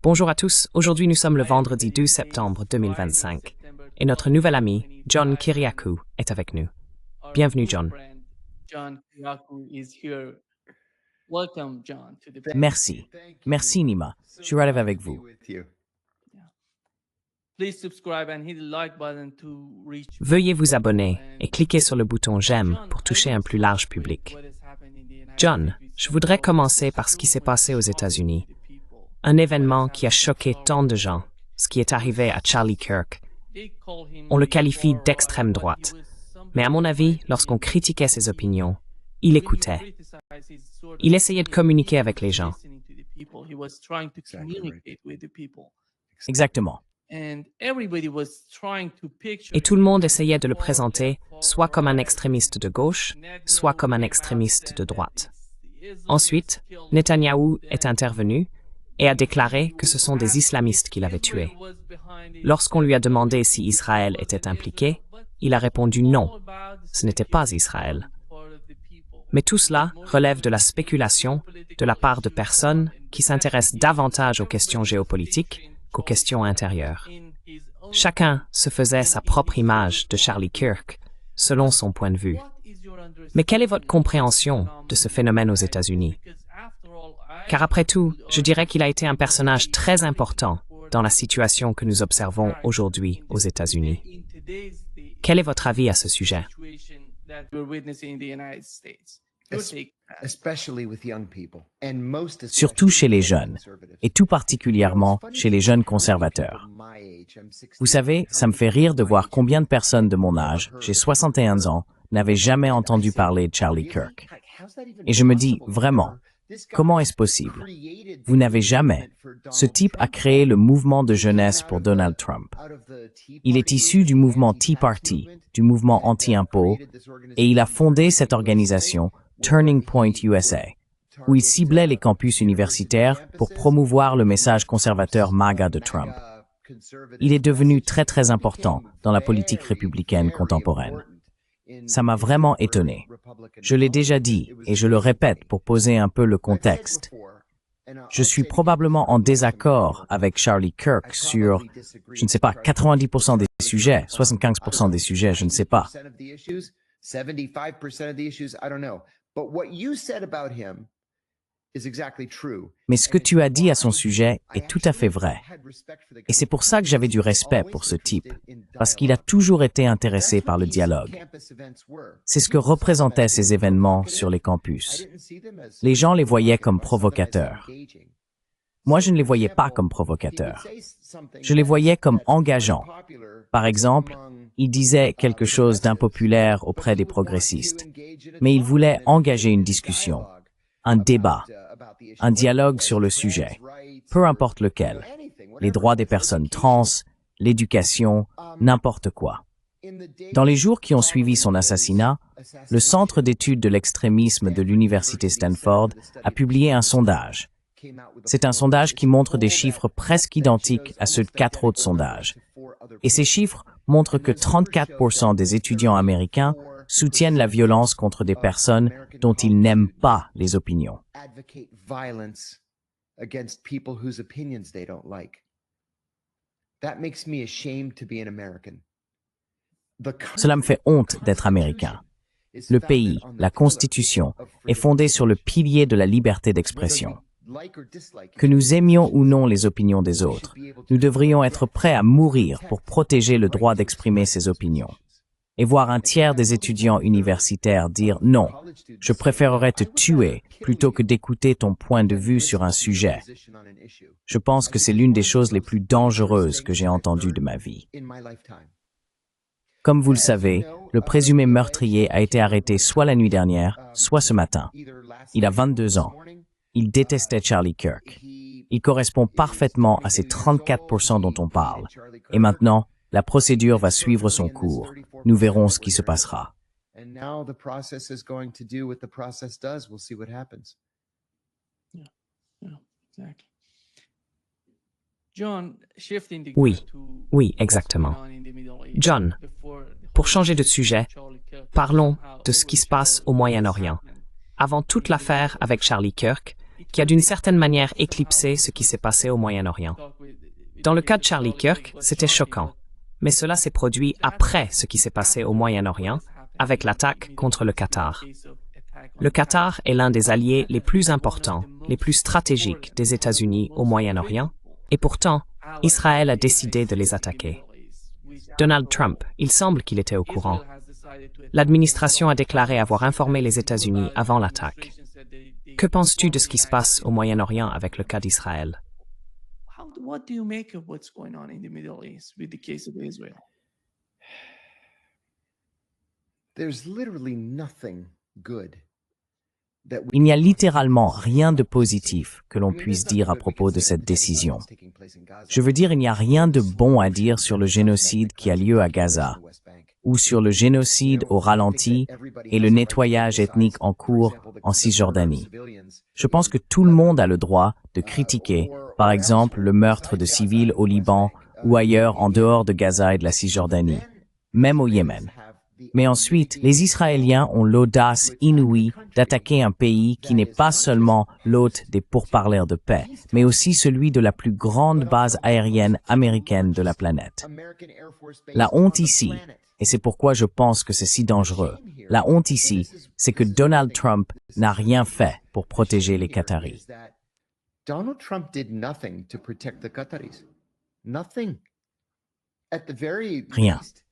Bonjour à tous, aujourd'hui nous sommes le vendredi 12 septembre 2025 et notre nouvel ami, John Kiriakou, est avec nous. Bienvenue John. Merci. Merci Nima. Je suis ravi avec vous. Veuillez vous abonner et cliquez sur le bouton j'aime pour toucher un plus large public. John, je voudrais commencer par ce qui s'est passé aux États-Unis. Un événement qui a choqué tant de gens, ce qui est arrivé à Charlie Kirk. On le qualifie d'extrême droite. Mais à mon avis, lorsqu'on critiquait ses opinions, il écoutait. Il essayait de communiquer avec les gens. Exactement. Et tout le monde essayait de le présenter soit comme un extrémiste de gauche, soit comme un extrémiste de droite. Ensuite, Netanyahou est intervenu et a déclaré que ce sont des islamistes qui l'avaient tué. Lorsqu'on lui a demandé si Israël était impliqué, il a répondu non, ce n'était pas Israël. Mais tout cela relève de la spéculation de la part de personnes qui s'intéressent davantage aux questions géopolitiques qu'aux questions intérieures. Chacun se faisait sa propre image de Charlie Kirk, selon son point de vue. Mais quelle est votre compréhension de ce phénomène aux États-Unis? Car après tout, je dirais qu'il a été un personnage très important dans la situation que nous observons aujourd'hui aux États-Unis. Quel est votre avis à ce sujet? Surtout chez les jeunes, et tout particulièrement chez les jeunes conservateurs. Vous savez, ça me fait rire de voir combien de personnes de mon âge, j'ai 61 ans, n'avaient jamais entendu parler de Charlie Kirk. Et je me dis, vraiment, comment est-ce possible? Vous n'avez jamais. Ce type a créé le mouvement de jeunesse pour Donald Trump. Il est issu du mouvement Tea Party, du mouvement anti-impôt, et il a fondé cette organisation, Turning Point USA, où il ciblait les campus universitaires pour promouvoir le message conservateur MAGA de Trump. Il est devenu très très important dans la politique républicaine contemporaine. Ça m'a vraiment étonné. Je l'ai déjà dit et je le répète pour poser un peu le contexte. Je suis probablement en désaccord avec Charlie Kirk sur, je ne sais pas, 90% des sujets, 75% des sujets, je ne sais pas. Mais ce que tu as dit à son sujet est tout à fait vrai. Et c'est pour ça que j'avais du respect pour ce type, parce qu'il a toujours été intéressé par le dialogue. C'est ce que représentaient ces événements sur les campus. Les gens les voyaient comme provocateurs. Moi, je ne les voyais pas comme provocateurs. Je les voyais comme engageants. Par exemple, il disait quelque chose d'impopulaire auprès des progressistes, mais il voulait engager une discussion, un débat, un dialogue sur le sujet, peu importe lequel, les droits des personnes trans, l'éducation, n'importe quoi. Dans les jours qui ont suivi son assassinat, le Centre d'études de l'extrémisme de l'Université Stanford a publié un sondage. C'est un sondage qui montre des chiffres presque identiques à ceux de 4 autres sondages. Et ces chiffres montrent que 34% des étudiants américains soutiennent la violence contre des personnes dont ils n'aiment pas les opinions. Cela me fait honte d'être américain. Le pays, la Constitution, est fondée sur le pilier de la liberté d'expression. Que nous aimions ou non les opinions des autres, nous devrions être prêts à mourir pour protéger le droit d'exprimer ses opinions. Et voir un tiers des étudiants universitaires dire « Non, je préférerais te tuer plutôt que d'écouter ton point de vue sur un sujet ». Je pense que c'est l'une des choses les plus dangereuses que j'ai entendues de ma vie. Comme vous le savez, le présumé meurtrier a été arrêté soit la nuit dernière, soit ce matin. Il a 22 ans. Il détestait Charlie Kirk. Il correspond parfaitement à ces 34% dont on parle. Et maintenant, la procédure va suivre son cours. Nous verrons ce qui se passera. Oui, exactement. John, pour changer de sujet, parlons de ce qui se passe au Moyen-Orient. Avant toute l'affaire avec Charlie Kirk, qui a d'une certaine manière éclipsé ce qui s'est passé au Moyen-Orient. Dans le cas de Charlie Kirk, c'était choquant, mais cela s'est produit après ce qui s'est passé au Moyen-Orient, avec l'attaque contre le Qatar. Le Qatar est l'un des alliés les plus importants, les plus stratégiques des États-Unis au Moyen-Orient, et pourtant, Israël a décidé de les attaquer. Donald Trump, il semble qu'il était au courant. L'administration a déclaré avoir informé les États-Unis avant l'attaque. Que penses-tu de ce qui se passe au Moyen-Orient avec le cas d'Israël? What do you make of what's going on in the Middle East with the case of Israel? There's literally nothing good. Il n'y a littéralement rien de positif que l'on puisse dire à propos de cette décision. Je veux dire, il n'y a rien de bon à dire sur le génocide qui a lieu à Gaza, ou sur le génocide au ralenti et le nettoyage ethnique en cours en Cisjordanie. Je pense que tout le monde a le droit de critiquer, par exemple, le meurtre de civils au Liban ou ailleurs en dehors de Gaza et de la Cisjordanie, même au Yémen. Mais ensuite, les Israéliens ont l'audace inouïe d'attaquer un pays qui n'est pas seulement l'hôte des pourparlers de paix, mais aussi celui de la plus grande base aérienne américaine de la planète. La honte ici, et c'est pourquoi je pense que c'est si dangereux, la honte ici, c'est que Donald Trump n'a rien fait pour protéger les Qataris. Donald Trump did nothing to protect the Qataris. Nothing. At the very Rien. least,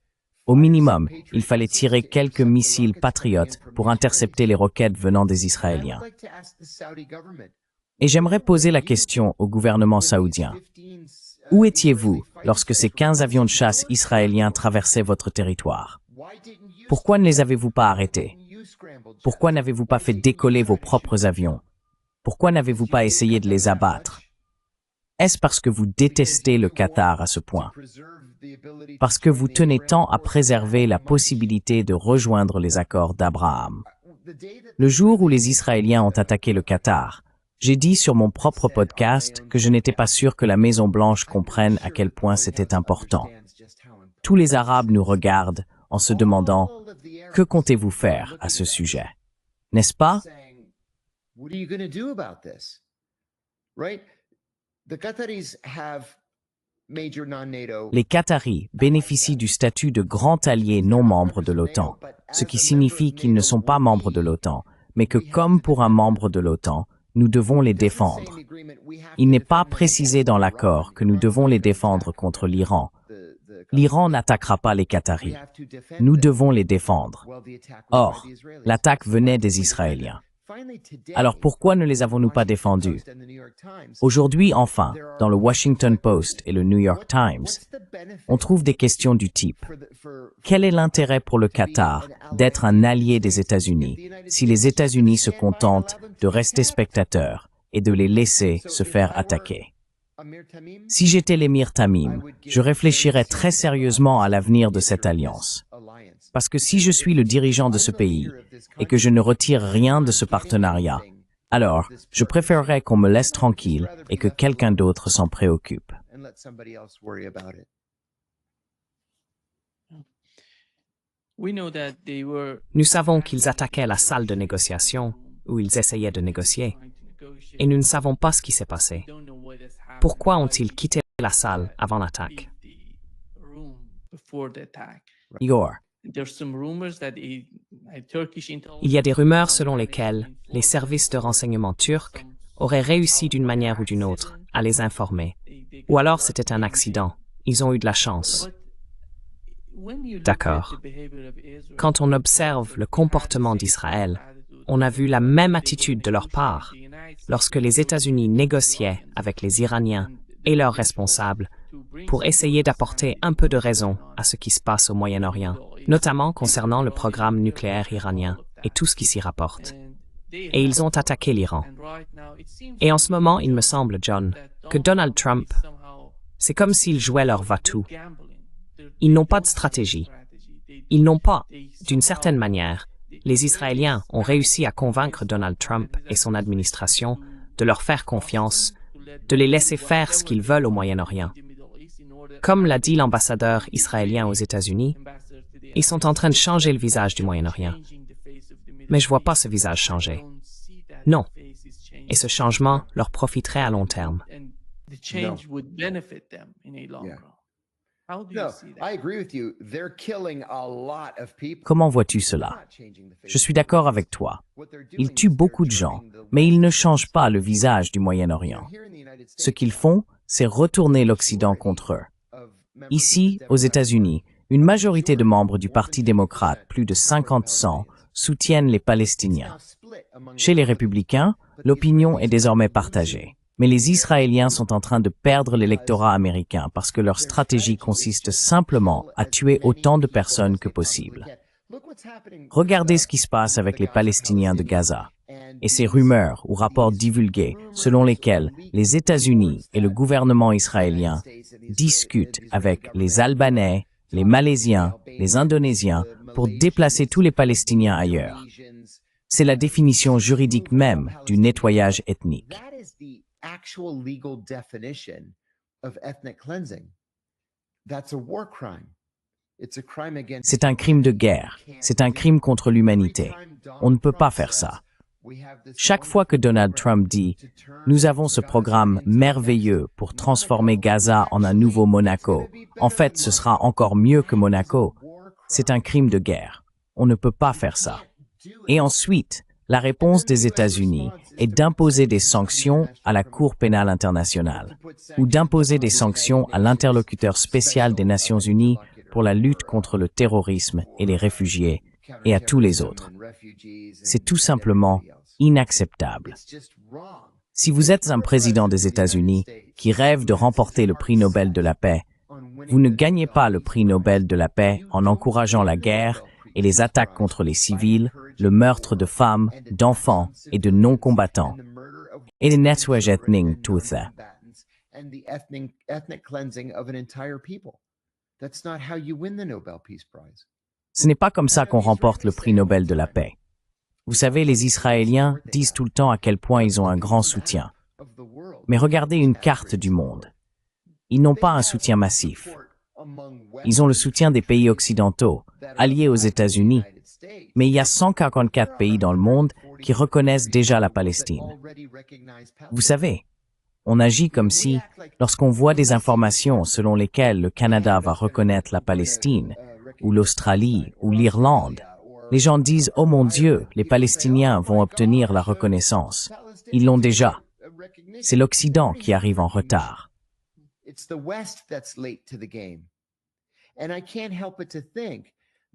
Au minimum, il fallait tirer quelques missiles patriotes pour intercepter les roquettes venant des Israéliens. I'd like to ask the Saudi government, Et j'aimerais poser la question au gouvernement saoudien. Où étiez-vous lorsque ces 15 avions de chasse israéliens traversaient votre territoire? why didn't you Pourquoi ne les avez-vous pas arrêtés? scramble jets? Pourquoi n'avez-vous pas fait décoller vos propres avions? Pourquoi n'avez-vous pas essayé de les abattre? Est-ce parce que vous détestez le Qatar à ce point? Preserve the ability to Parce que vous tenez tant à préserver la possibilité de rejoindre les accords d'Abraham? the day that Le jour où les Israéliens ont attaqué le Qatar, j'ai dit sur mon propre podcast que je n'étais pas sûr que la Maison-Blanche comprenne à quel point c'était important. stands just how important. Tous les Arabes nous regardent en se demandant « Que comptez-vous faire à ce sujet ?» N'est-ce pas? Saying, what are you going to do about this? Right? The Qataris have major non-NATO. Les Qataris bénéficient du statut de grand allié non membre de l'OTAN, ce qui signifie qu'ils ne sont pas membres de l'OTAN, mais que comme pour un membre de l'OTAN, nous devons les défendre. Il n'est pas précisé dans l'accord que nous devons les défendre contre l'Iran. L'Iran n'attaquera pas les Qataris. Nous devons les défendre. Or, l'attaque venait des Israéliens. Alors pourquoi ne les avons-nous pas défendus? Aujourd'hui, enfin, dans le Washington Post et le New York Times, on trouve des questions du type « Quel est l'intérêt pour le Qatar d'être un allié des États-Unis si les États-Unis se contentent de rester spectateurs et de les laisser se faire attaquer ?» Si j'étais l'émir Tamim, je réfléchirais très sérieusement à l'avenir de cette alliance. Parce que si je suis le dirigeant de ce pays et que je ne retire rien de ce partenariat, alors je préférerais qu'on me laisse tranquille et que quelqu'un d'autre s'en préoccupe. And let somebody else worry about it. We know that they were Nous savons qu'ils attaquaient la salle de négociation où ils essayaient de négocier, trying to negotiate. et nous ne savons pas ce qui s'est passé. Don't know what has happened. Pourquoi ont-ils quitté la salle avant l'attaque? The room before the attack. Igor, There's some rumors that a Turkish Il y a des rumeurs selon lesquelles les services de renseignement turcs auraient réussi d'une manière ou d'une autre à les informer. Ou alors c'était un accident. Ils ont eu de la chance. D'accord. Quand on observe le comportement d'Israël, on a vu la même attitude de leur part lorsque les États-Unis négociaient avec les Iraniens et leurs responsables pour essayer d'apporter un peu de raison à ce qui se passe au Moyen-Orient, notamment concernant le programme nucléaire iranien et tout ce qui s'y rapporte. Et ils ont attaqué l'Iran. Et en ce moment, il me semble, John, que Donald Trump, c'est comme s'ils jouaient leur va-tout. Ils n'ont pas de stratégie. Ils n'ont pas, d'une certaine manière, les Israéliens ont réussi à convaincre Donald Trump et son administration de leur faire confiance, de les laisser faire ce qu'ils veulent au Moyen-Orient. Comme l'a dit l'ambassadeur israélien aux États-Unis, ils sont en train de changer le visage du Moyen-Orient. Mais je ne vois pas ce visage changer. Non. et ce changement leur profiterait à long terme. And the change would benefit them in a long Yeah. run. How do you No, see I that? agree with you. They're killing a lot of people. Comment vois-tu They're cela? not changing the face Je suis of the d'accord Middle avec East. toi. What they're doing Ils tuent is beaucoup de they're gens, turning the mais ils ne West changent pas le against visage du us. Moyen-Orient. Here in the United Ce States, qu'ils font, c'est retourner l'Occident contre eux. Ici, aux États-Unis, une majorité de membres du Parti démocrate, plus de 50-100, soutiennent les Palestiniens. Chez les républicains, l'opinion est désormais partagée. Mais les Israéliens sont en train de perdre l'électorat américain parce que leur stratégie consiste simplement à tuer autant de personnes que possible. Regardez ce qui se passe avec les Palestiniens de Gaza et ces rumeurs ou rapports divulgués selon lesquels les États-Unis et le gouvernement israélien discutent avec les Albanais, les Malaisiens, les Indonésiens pour déplacer tous les Palestiniens ailleurs. C'est la définition juridique même du nettoyage ethnique. That is the actual legal definition of ethnic cleansing. That's a war crime. It's a crime against C'est un crime de guerre, c'est un crime contre l'humanité. On ne peut pas faire ça. Chaque fois que Donald Trump dit « Nous avons ce programme merveilleux pour transformer Gaza en un nouveau Monaco. En fait, ce sera encore mieux que Monaco. » C'est un crime de guerre. On ne peut pas faire ça. Et ensuite, la réponse des États-Unis est d'imposer des sanctions à la Cour pénale internationale ou d'imposer des sanctions à l'interlocuteur spécial des Nations Unies pour la lutte contre le terrorisme et les réfugiés et à tous les autres. C'est tout simplement inacceptable. Si vous êtes un président des États-Unis qui rêve de remporter le prix Nobel de la paix, vous ne gagnez pas le prix Nobel de la paix en encourageant la guerre et les attaques contre les civils, le meurtre de femmes, d'enfants et de non-combattants, et les nettoyages ethniques tout ça. and the ethnic cleansing of an entire people. That's not how you win the Nobel Peace Prize. Ce n'est pas comme ça qu'on remporte le prix Nobel de la paix. Vous savez, les Israéliens disent tout le temps à quel point ils ont un grand soutien. Mais regardez une carte du monde. Ils n'ont pas un soutien massif. Ils ont le soutien des pays occidentaux, alliés aux États-Unis, mais il y a 144 pays dans le monde qui reconnaissent déjà la Palestine. Vous savez, on agit comme si, lorsqu'on voit des informations selon lesquelles le Canada va reconnaître la Palestine, ou l'Australie, ou l'Irlande, les gens disent « Oh mon Dieu, les Palestiniens vont obtenir la reconnaissance. » Ils l'ont déjà. C'est l'Occident qui arrive en retard. It's the West that's late to the game. And I can't help but to think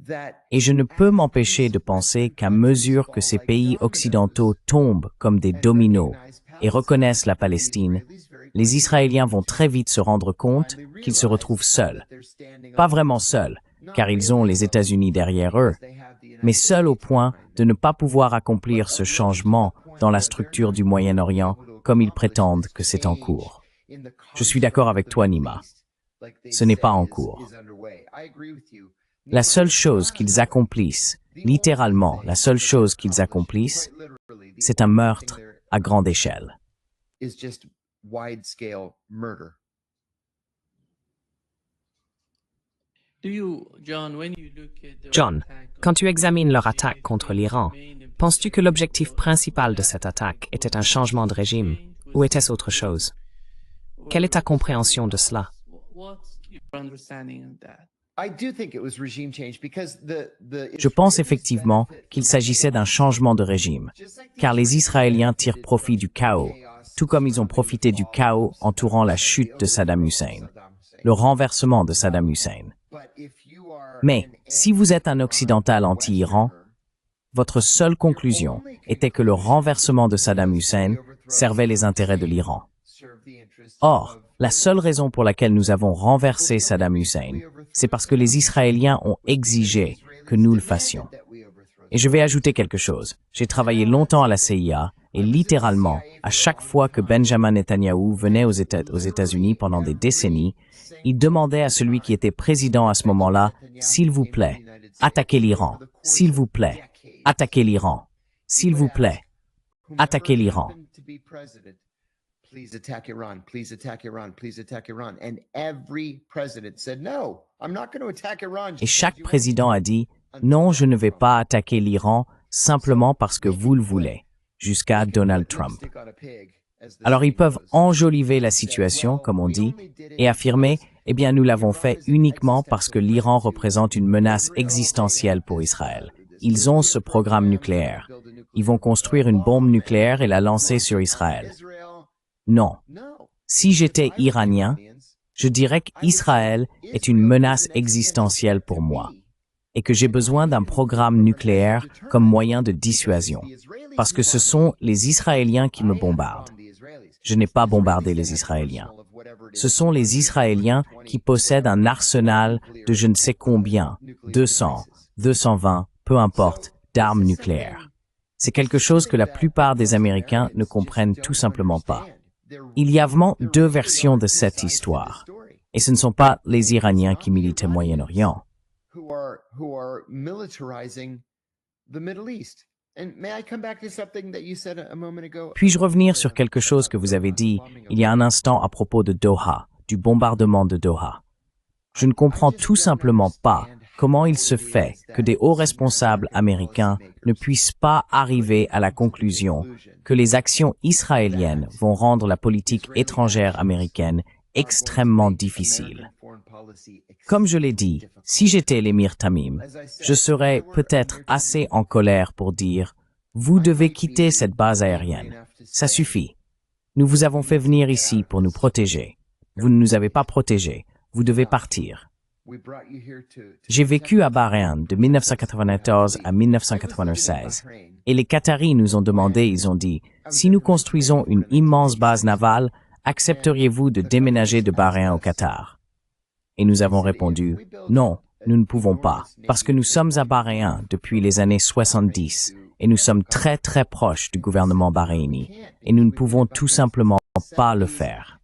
that Et je ne peux m'empêcher de penser qu'à mesure que ces pays occidentaux tombent comme des dominos et reconnaissent la Palestine, les Israéliens vont très vite se rendre compte qu'ils se retrouvent seuls. Pas vraiment seuls, car ils ont les États-Unis derrière eux, mais seuls au point de ne pas pouvoir accomplir ce changement dans la structure du Moyen-Orient comme ils prétendent que c'est en cours. Je suis d'accord avec toi, Nima. Ce n'est pas en cours. La seule chose qu'ils accomplissent, littéralement la seule chose qu'ils accomplissent, c'est un meurtre à grande échelle. is just wide-scale murder. John, quand tu examines leur attaque contre l'Iran, penses-tu que l'objectif principal de cette attaque était un changement de régime, ou était-ce autre chose? Quelle est ta compréhension de cela? I do think it was regime change because Je pense effectivement qu'il s'agissait d'un changement de régime, car les Israéliens tirent profit du chaos, tout comme ils ont profité du chaos entourant la chute de Saddam Hussein, le renversement de Saddam Hussein. Mais si vous êtes un occidental anti-Iran, votre seule conclusion était que le renversement de Saddam Hussein servait les intérêts de l'Iran. Or, la seule raison pour laquelle nous avons renversé Saddam Hussein, c'est parce que les Israéliens ont exigé que nous le fassions. Et je vais ajouter quelque chose. J'ai travaillé longtemps à la CIA et littéralement, à chaque fois que Benjamin Netanyahou venait aux États-Unis pendant des décennies, il demandait à celui qui était président à ce moment-là, « S'il vous plaît, attaquez l'Iran. S'il vous plaît, attaquez l'Iran. S'il vous plaît, attaquez l'Iran. » Please attack Iran, please attack Iran, please attack Iran. And every president said, no, I'm not going to attack Iran. Et chaque président a dit « Non, je ne vais pas attaquer l'Iran simplement parce que vous le voulez. » jusqu'à Donald Trump. Alors ils peuvent enjoliver la situation, comme on dit, et affirmer « Eh bien, nous l'avons fait uniquement parce que l'Iran représente une menace existentielle pour Israël. Ils ont ce programme nucléaire. Ils vont construire une bombe nucléaire et la lancer sur Israël. » Non. Si j'étais iranien, je dirais qu'Israël est une menace existentielle pour moi et que j'ai besoin d'un programme nucléaire comme moyen de dissuasion, parce que ce sont les Israéliens qui me bombardent. Je n'ai pas bombardé les Israéliens. Ce sont les Israéliens qui possèdent un arsenal de je ne sais combien, 200, 220, peu importe, d'armes nucléaires. C'est quelque chose que la plupart des Américains ne comprennent tout simplement pas. Il y a vraiment deux versions de cette histoire. Et ce ne sont pas les Iraniens qui militent au Moyen-Orient. Puis-je revenir sur quelque chose que vous avez dit il y a un instant à propos de Doha, du bombardement de Doha? Je ne comprends tout simplement pas comment il se fait que des hauts responsables américains ne puissent pas arriver à la conclusion que les actions israéliennes vont rendre la politique étrangère américaine extrêmement difficile. Comme je l'ai dit, si j'étais l'émir Tamim, je serais peut-être assez en colère pour dire « Vous devez quitter cette base aérienne. Ça suffit. Nous vous avons fait venir ici pour nous protéger. Vous ne nous avez pas protégés. Vous devez partir. » J'ai vécu à Bahreïn de 1994 à 1996 et les Qataris nous ont demandé, ils ont dit « Si nous construisons une immense base navale, accepteriez-vous de déménager de Bahreïn au Qatar ?» Et nous avons répondu « Non, nous ne pouvons pas, parce que nous sommes à Bahreïn depuis les années 70 et nous sommes très très proches du gouvernement bahreïni et nous ne pouvons tout simplement pas le faire. »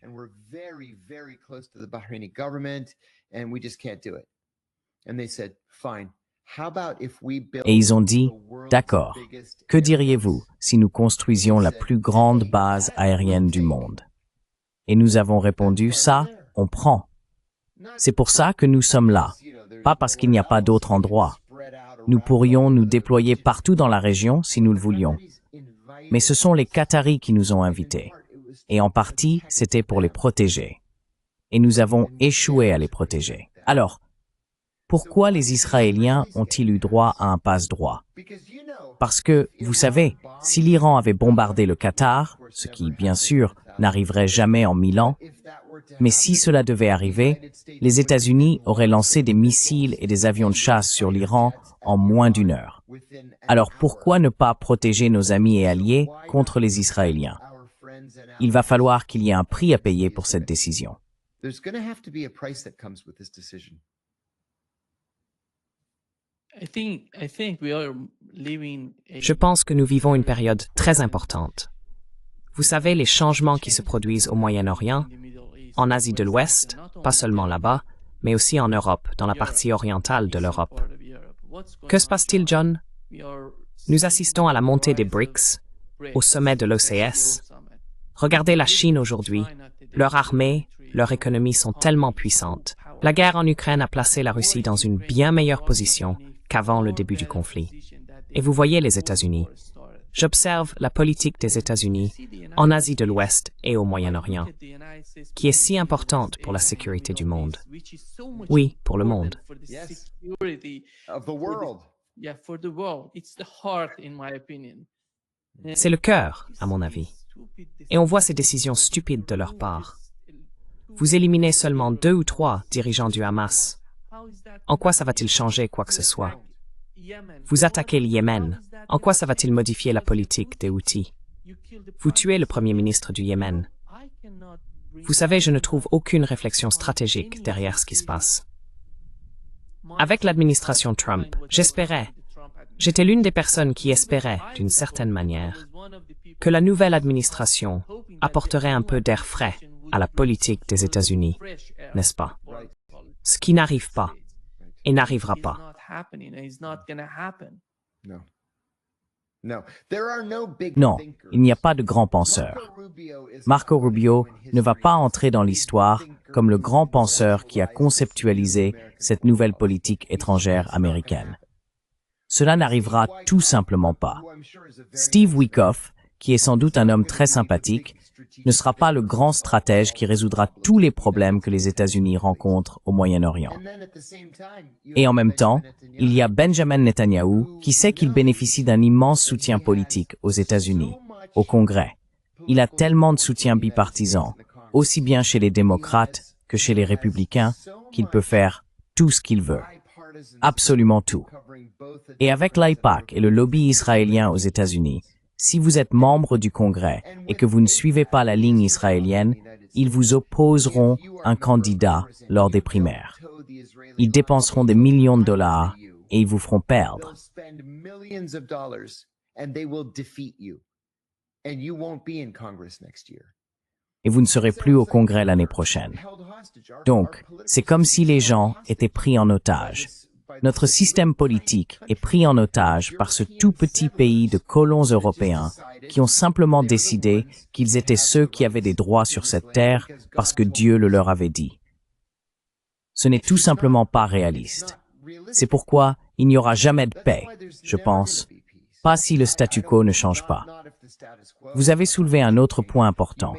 Et ils ont dit « D'accord, que diriez-vous si nous construisions la plus grande base aérienne du monde ?» Et nous avons répondu « Ça, on prend. » C'est pour ça que nous sommes là, pas parce qu'il n'y a pas d'autre endroit. Nous pourrions nous déployer partout dans la région si nous le voulions. Mais ce sont les Qataris qui nous ont invités. Et en partie, c'était pour les protéger. Et nous avons échoué à les protéger. Alors, pourquoi les Israéliens ont-ils eu droit à un passe-droit? Parce que, vous savez, si l'Iran avait bombardé le Qatar, ce qui, bien sûr, n'arriverait jamais en 1000 ans, mais si cela devait arriver, les États-Unis auraient lancé des missiles et des avions de chasse sur l'Iran en moins d'une heure. Alors pourquoi ne pas protéger nos amis et alliés contre les Israéliens? Il va falloir qu'il y ait un prix à payer pour cette décision. Je pense que nous vivons une période très importante. Vous savez, les changements qui se produisent au Moyen-Orient, en Asie de l'Ouest, pas seulement là-bas, mais aussi en Europe, dans la partie orientale de l'Europe. Que se passe-t-il, John? Nous assistons à la montée des BRICS, au sommet de l'OCS. Regardez la Chine aujourd'hui. Leur armée, leur économie sont tellement puissantes. La guerre en Ukraine a placé la Russie dans une bien meilleure position qu'avant le début du conflit. Et vous voyez les États-Unis. J'observe la politique des États-Unis en Asie de l'Ouest et au Moyen-Orient, qui est si importante pour la sécurité du monde. Oui, pour le monde. C'est le cœur, à mon avis. Et on voit ces décisions stupides de leur part. Vous éliminez seulement 2 ou 3 dirigeants du Hamas. En quoi ça va-t-il changer quoi que ce soit? Vous attaquez le Yémen. En quoi ça va-t-il modifier la politique des Houthis? Vous tuez le Premier ministre du Yémen. Vous savez, je ne trouve aucune réflexion stratégique derrière ce qui se passe. Avec l'administration Trump, j'étais l'une des personnes qui espérait, d'une certaine manière, que la nouvelle administration apporterait un peu d'air frais à la politique des États-Unis, n'est-ce pas? Ce qui n'arrive pas et n'arrivera pas. Non, il n'y a pas de grands penseurs. Marco Rubio ne va pas entrer dans l'histoire comme le grand penseur qui a conceptualisé cette nouvelle politique étrangère américaine. Cela n'arrivera tout simplement pas. Steve Witkoff, qui est sans doute un homme très sympathique, ne sera pas le grand stratège qui résoudra tous les problèmes que les États-Unis rencontrent au Moyen-Orient. Et en même temps, il y a Benjamin Netanyahou qui sait qu'il bénéficie d'un immense soutien politique aux États-Unis, au Congrès. Il a tellement de soutien bipartisan, aussi bien chez les démocrates que chez les républicains, qu'il peut faire tout ce qu'il veut. Absolument tout. Et avec l'AIPAC et le lobby israélien aux États-Unis, si vous êtes membre du Congrès et que vous ne suivez pas la ligne israélienne, ils vous opposeront un candidat lors des primaires. Ils dépenseront des millions de dollars et ils vous feront perdre. Et vous ne serez plus au Congrès l'année prochaine. Donc, c'est comme si les gens étaient pris en otage. Notre système politique est pris en otage par ce tout petit pays de colons européens qui ont simplement décidé qu'ils étaient ceux qui avaient des droits sur cette terre parce que Dieu le leur avait dit. Ce n'est tout simplement pas réaliste. C'est pourquoi il n'y aura jamais de paix, je pense, pas si le statu quo ne change pas. Vous avez soulevé un autre point important,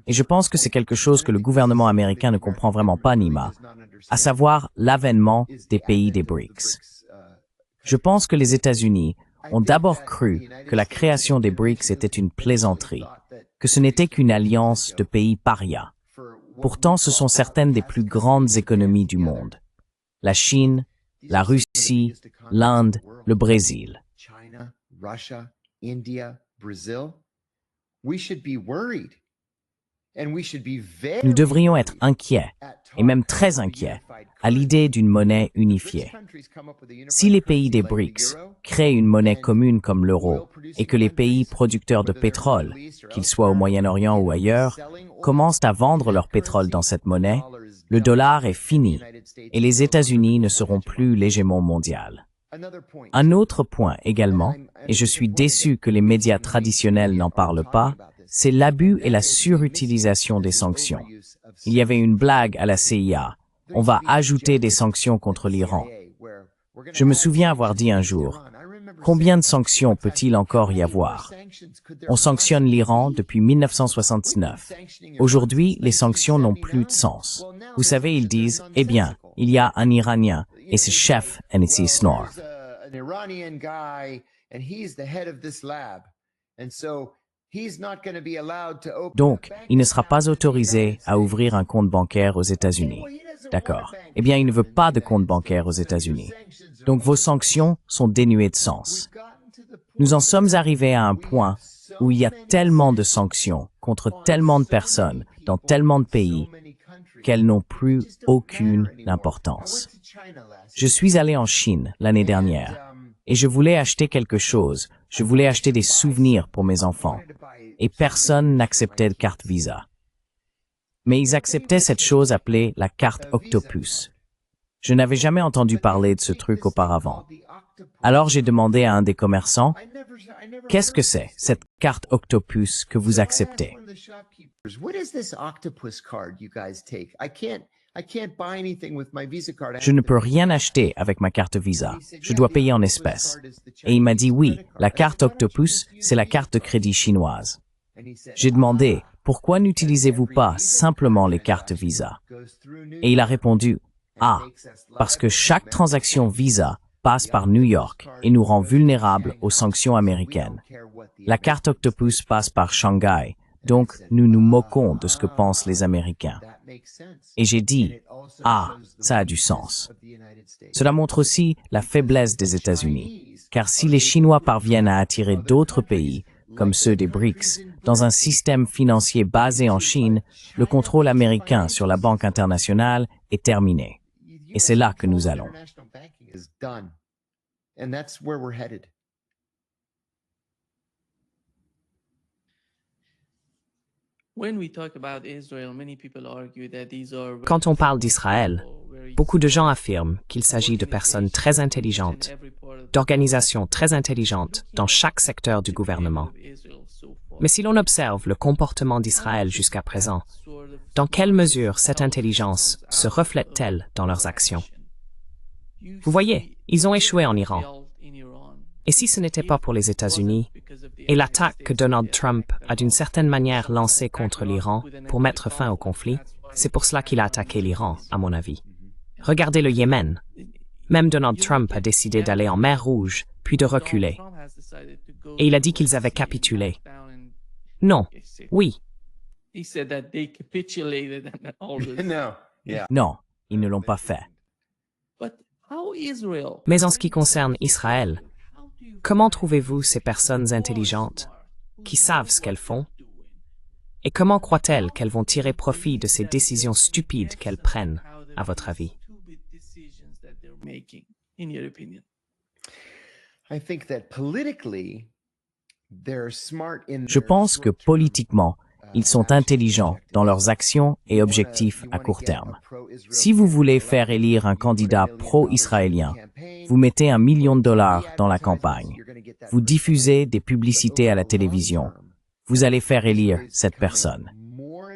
et je pense que c'est quelque chose que le gouvernement américain ne comprend vraiment pas, Nima, à savoir l'avènement des pays des BRICS. Je pense que les États-Unis ont d'abord cru que la création des BRICS était une plaisanterie, que ce n'était qu'une alliance de pays parias. Pourtant, ce sont certaines des plus grandes économies du monde. La Chine, la Russie, l'Inde, le Brésil. Nous devrions être inquiets, et même très inquiets, à l'idée d'une monnaie unifiée. Si les pays des BRICS créent une monnaie commune comme l'euro, et que les pays producteurs de pétrole, qu'ils soient au Moyen-Orient ou ailleurs, commencent à vendre leur pétrole dans cette monnaie, le dollar est fini, et les États-Unis ne seront plus l'hégémon mondial. Un autre point également, et je suis déçu que les médias traditionnels n'en parlent pas, c'est l'abus et la surutilisation des sanctions. Il y avait une blague à la CIA. On va ajouter des sanctions contre l'Iran. Je me souviens avoir dit un jour, combien de sanctions peut-il encore y avoir? On sanctionne l'Iran depuis 1969. Aujourd'hui, les sanctions n'ont plus de sens. Vous savez, ils disent, eh bien, il y a un Iranien, et c'est chef NSC Snore. Donc, il ne sera pas autorisé à ouvrir un compte bancaire aux États-Unis. D'accord. Eh bien, il ne veut pas de compte bancaire aux États-Unis. Donc, vos sanctions sont dénuées de sens. Nous en sommes arrivés à un point où il y a tellement de sanctions contre tellement de personnes dans tellement de pays qu'elles n'ont plus aucune importance. Je suis allé en Chine l'année dernière et je voulais acheter quelque chose. Je voulais acheter des souvenirs pour mes enfants. Et personne n'acceptait de carte Visa. Mais ils acceptaient cette chose appelée la carte Octopus. Je n'avais jamais entendu parler de ce truc auparavant. Alors j'ai demandé à un des commerçants, « Qu'est-ce que c'est, cette carte Octopus que vous acceptez ?» Je ne peux rien acheter avec ma carte Visa. Je dois payer en espèces. Et il m'a dit, oui, la carte Octopus, c'est la carte de crédit chinoise. J'ai demandé, pourquoi n'utilisez-vous pas simplement les cartes Visa? Et il a répondu, ah, parce que chaque transaction Visa passe par New York et nous rend vulnérables aux sanctions américaines. La carte Octopus passe par Shanghai, donc nous nous moquons de ce que pensent les Américains. Et j'ai dit, ah, ça a du sens. Cela montre aussi la faiblesse des États-Unis, car si les Chinois parviennent à attirer d'autres pays, comme ceux des BRICS, dans un système financier basé en Chine, le contrôle américain sur la Banque internationale est terminé. Et c'est là que nous allons. Quand on parle d'Israël, beaucoup de gens affirment qu'il s'agit de personnes très intelligentes, d'organisations très intelligentes dans chaque secteur du gouvernement. Mais si l'on observe le comportement d'Israël jusqu'à présent, dans quelle mesure cette intelligence se reflète-t-elle dans leurs actions? Vous voyez, ils ont échoué en Iran. Et si ce n'était pas pour les États-Unis et l'attaque que Donald Trump a d'une certaine manière lancée contre l'Iran pour mettre fin au conflit, c'est pour cela qu'il a attaqué l'Iran, à mon avis. Regardez le Yémen. Même Donald Trump a décidé d'aller en mer Rouge, puis de reculer. Et il a dit qu'ils avaient capitulé. Non. Oui. Non, ils ne l'ont pas fait. Mais en ce qui concerne Israël, comment trouvez-vous ces personnes intelligentes qui savent ce qu'elles font? Et comment croient-elles qu'elles vont tirer profit de ces décisions stupides qu'elles prennent, à votre avis? Je pense que politiquement, ils sont intelligents dans leurs actions et objectifs à court terme. Si vous voulez faire élire un candidat pro-israélien, vous mettez $1 million dans la campagne. Vous diffusez des publicités à la télévision. Vous allez faire élire cette personne.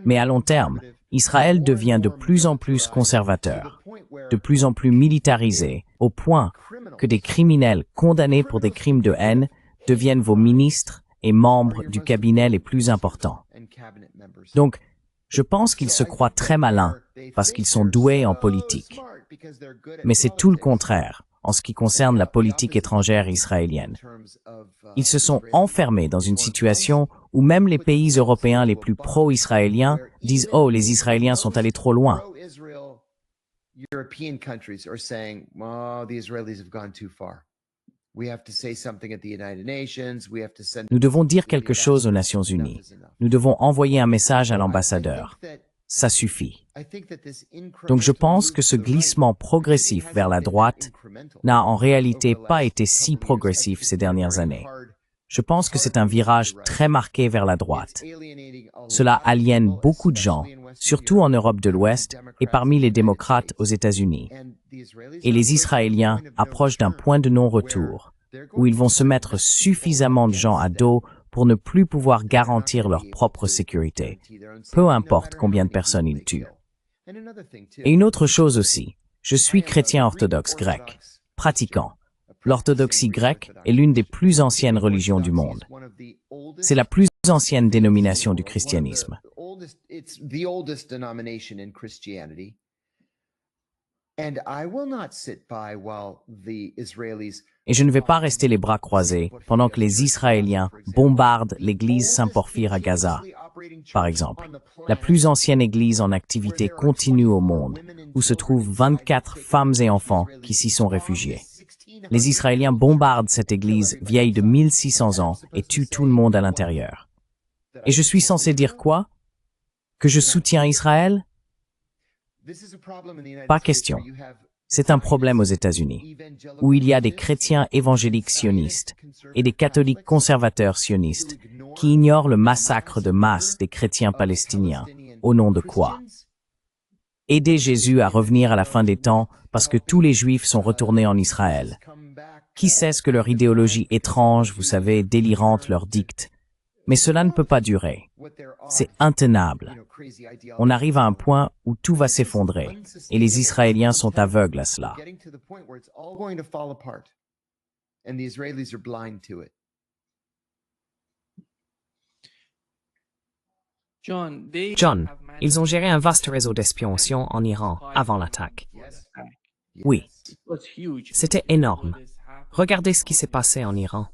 Mais à long terme, Israël devient de plus en plus conservateur, de plus en plus militarisé, au point que des criminels condamnés pour des crimes de haine deviennent vos ministres et membres du cabinet les plus importants. Donc, je pense qu'ils se croient très malins parce qu'ils sont doués en politique. Mais c'est tout le contraire en ce qui concerne la politique étrangère israélienne. Ils se sont enfermés dans une situation où même les pays européens les plus pro-israéliens disent « Oh, les Israéliens sont allés trop loin ». Nous devons dire quelque chose aux Nations Unies. Nous devons envoyer un message à l'ambassadeur. Ça suffit. Donc je pense que ce glissement progressif vers la droite n'a en réalité pas été si progressif ces dernières années. Je pense que c'est un virage très marqué vers la droite. Cela aliène beaucoup de gens, surtout en Europe de l'Ouest et parmi les démocrates aux États-Unis. Et les Israéliens approchent d'un point de non-retour, où ils vont se mettre suffisamment de gens à dos pour ne plus pouvoir garantir leur propre sécurité, peu importe combien de personnes ils tuent. Et une autre chose aussi, je suis chrétien orthodoxe grec, pratiquant. L'orthodoxie grecque est l'une des plus anciennes religions du monde. C'est la plus ancienne dénomination du christianisme. Et je ne vais pas rester les bras croisés pendant que les Israéliens bombardent l'église Saint-Porphyre à Gaza, par exemple, la plus ancienne église en activité continue au monde, où se trouvent 24 femmes et enfants qui s'y sont réfugiés. Les Israéliens bombardent cette église vieille de 1600 ans et tuent tout le monde à l'intérieur. Et je suis censé dire quoi? Que je soutiens Israël? Pas question. C'est un problème aux États-Unis, où il y a des chrétiens évangéliques sionistes et des catholiques conservateurs sionistes qui ignorent le massacre de masse des chrétiens palestiniens. Au nom de quoi? Aider Jésus à revenir à la fin des temps parce que tous les Juifs sont retournés en Israël. Qui sait ce que leur idéologie étrange, vous savez, délirante leur dicte? Mais cela ne peut pas durer. C'est intenable. On arrive à un point où tout va s'effondrer, et les Israéliens sont aveugles à cela. John, ils ont géré un vaste réseau d'espionnage en Iran avant l'attaque. Oui, C'était énorme. Regardez ce qui s'est passé en Iran.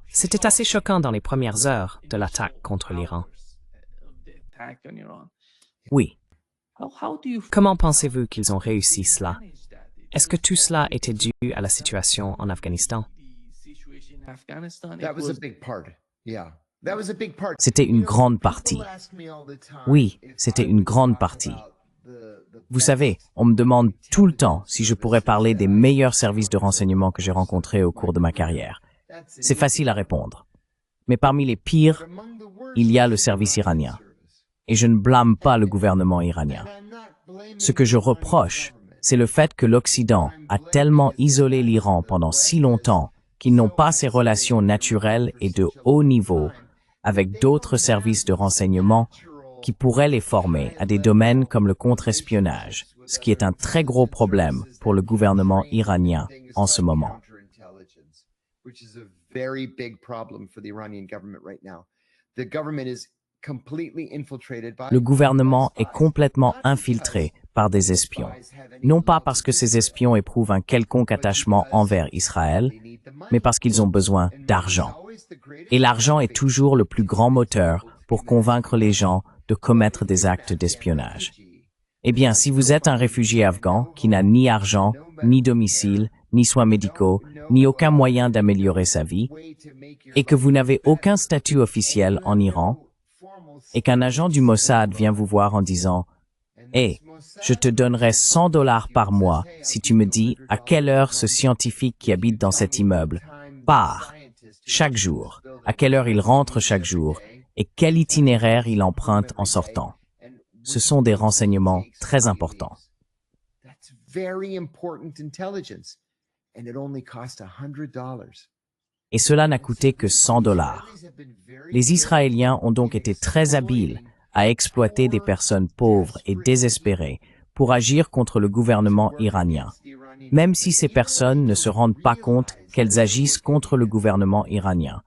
C'était assez choquant dans les premières heures de l'attaque contre l'Iran. oui. Comment pensez-vous qu'ils ont réussi cela? Est-ce que tout cela était dû à la situation en Afghanistan? C'était une grande partie. Oui, c'était une grande partie. Vous savez, on me demande tout le temps si je pourrais parler des meilleurs services de renseignement que j'ai rencontrés au cours de ma carrière. C'est facile à répondre. Mais parmi les pires, il y a le service iranien. Et je ne blâme pas le gouvernement iranien. Ce que je reproche, c'est le fait que l'Occident a tellement isolé l'Iran pendant si longtemps qu'ils n'ont pas ces relations naturelles et de haut niveau avec d'autres services de renseignement qui pourraient les former à des domaines comme le contre-espionnage, ce qui est un très gros problème pour le gouvernement iranien en ce moment. which is a very big problem for the Iranian government right now. The government is completely infiltrated by Le gouvernement est complètement infiltré par des espions. Non pas parce que ces espions éprouvent un quelconque attachement envers Israël, mais parce qu'ils ont besoin d'argent. Et l'argent est toujours le plus grand moteur pour convaincre les gens de commettre des actes d'espionnage. Eh bien, si vous êtes un réfugié afghan qui n'a ni argent, ni domicile, ni soins médicaux, ni aucun moyen d'améliorer sa vie, et que vous n'avez aucun statut officiel en Iran, et qu'un agent du Mossad vient vous voir en disant « Hey, je te donnerai $100 par mois si tu me dis à quelle heure ce scientifique qui habite dans cet immeuble part chaque jour, à quelle heure il rentre chaque jour, et quel itinéraire il emprunte en sortant. » Ce sont des renseignements très importants. That's very important intelligence, and it only cost $100. Et cela n'a coûté que $100. Les Israéliens ont donc été très habiles à exploiter des personnes pauvres et désespérées pour agir contre le gouvernement iranien, même si ces personnes ne se rendent pas compte qu'elles agissent contre le gouvernement iranien,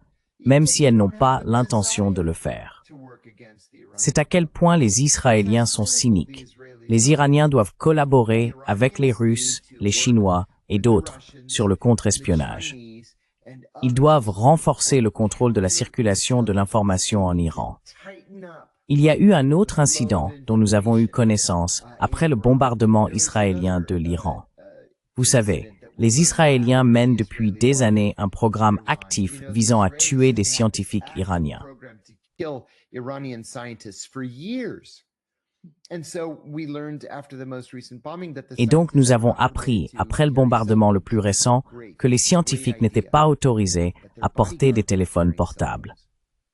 même si elles n'ont pas l'intention de le faire. C'est à quel point les Israéliens sont cyniques. Les Iraniens doivent collaborer avec les Russes, les Chinois et d'autres sur le contre-espionnage. Ils doivent renforcer le contrôle de la circulation de l'information en Iran. Il y a eu un autre incident dont nous avons eu connaissance après le bombardement israélien de l'Iran. Vous savez, les Israéliens mènent depuis des années un programme actif visant à tuer des scientifiques iraniens. Et donc nous avons appris, après le bombardement le plus récent, que les scientifiques n'étaient pas autorisés à porter des téléphones portables.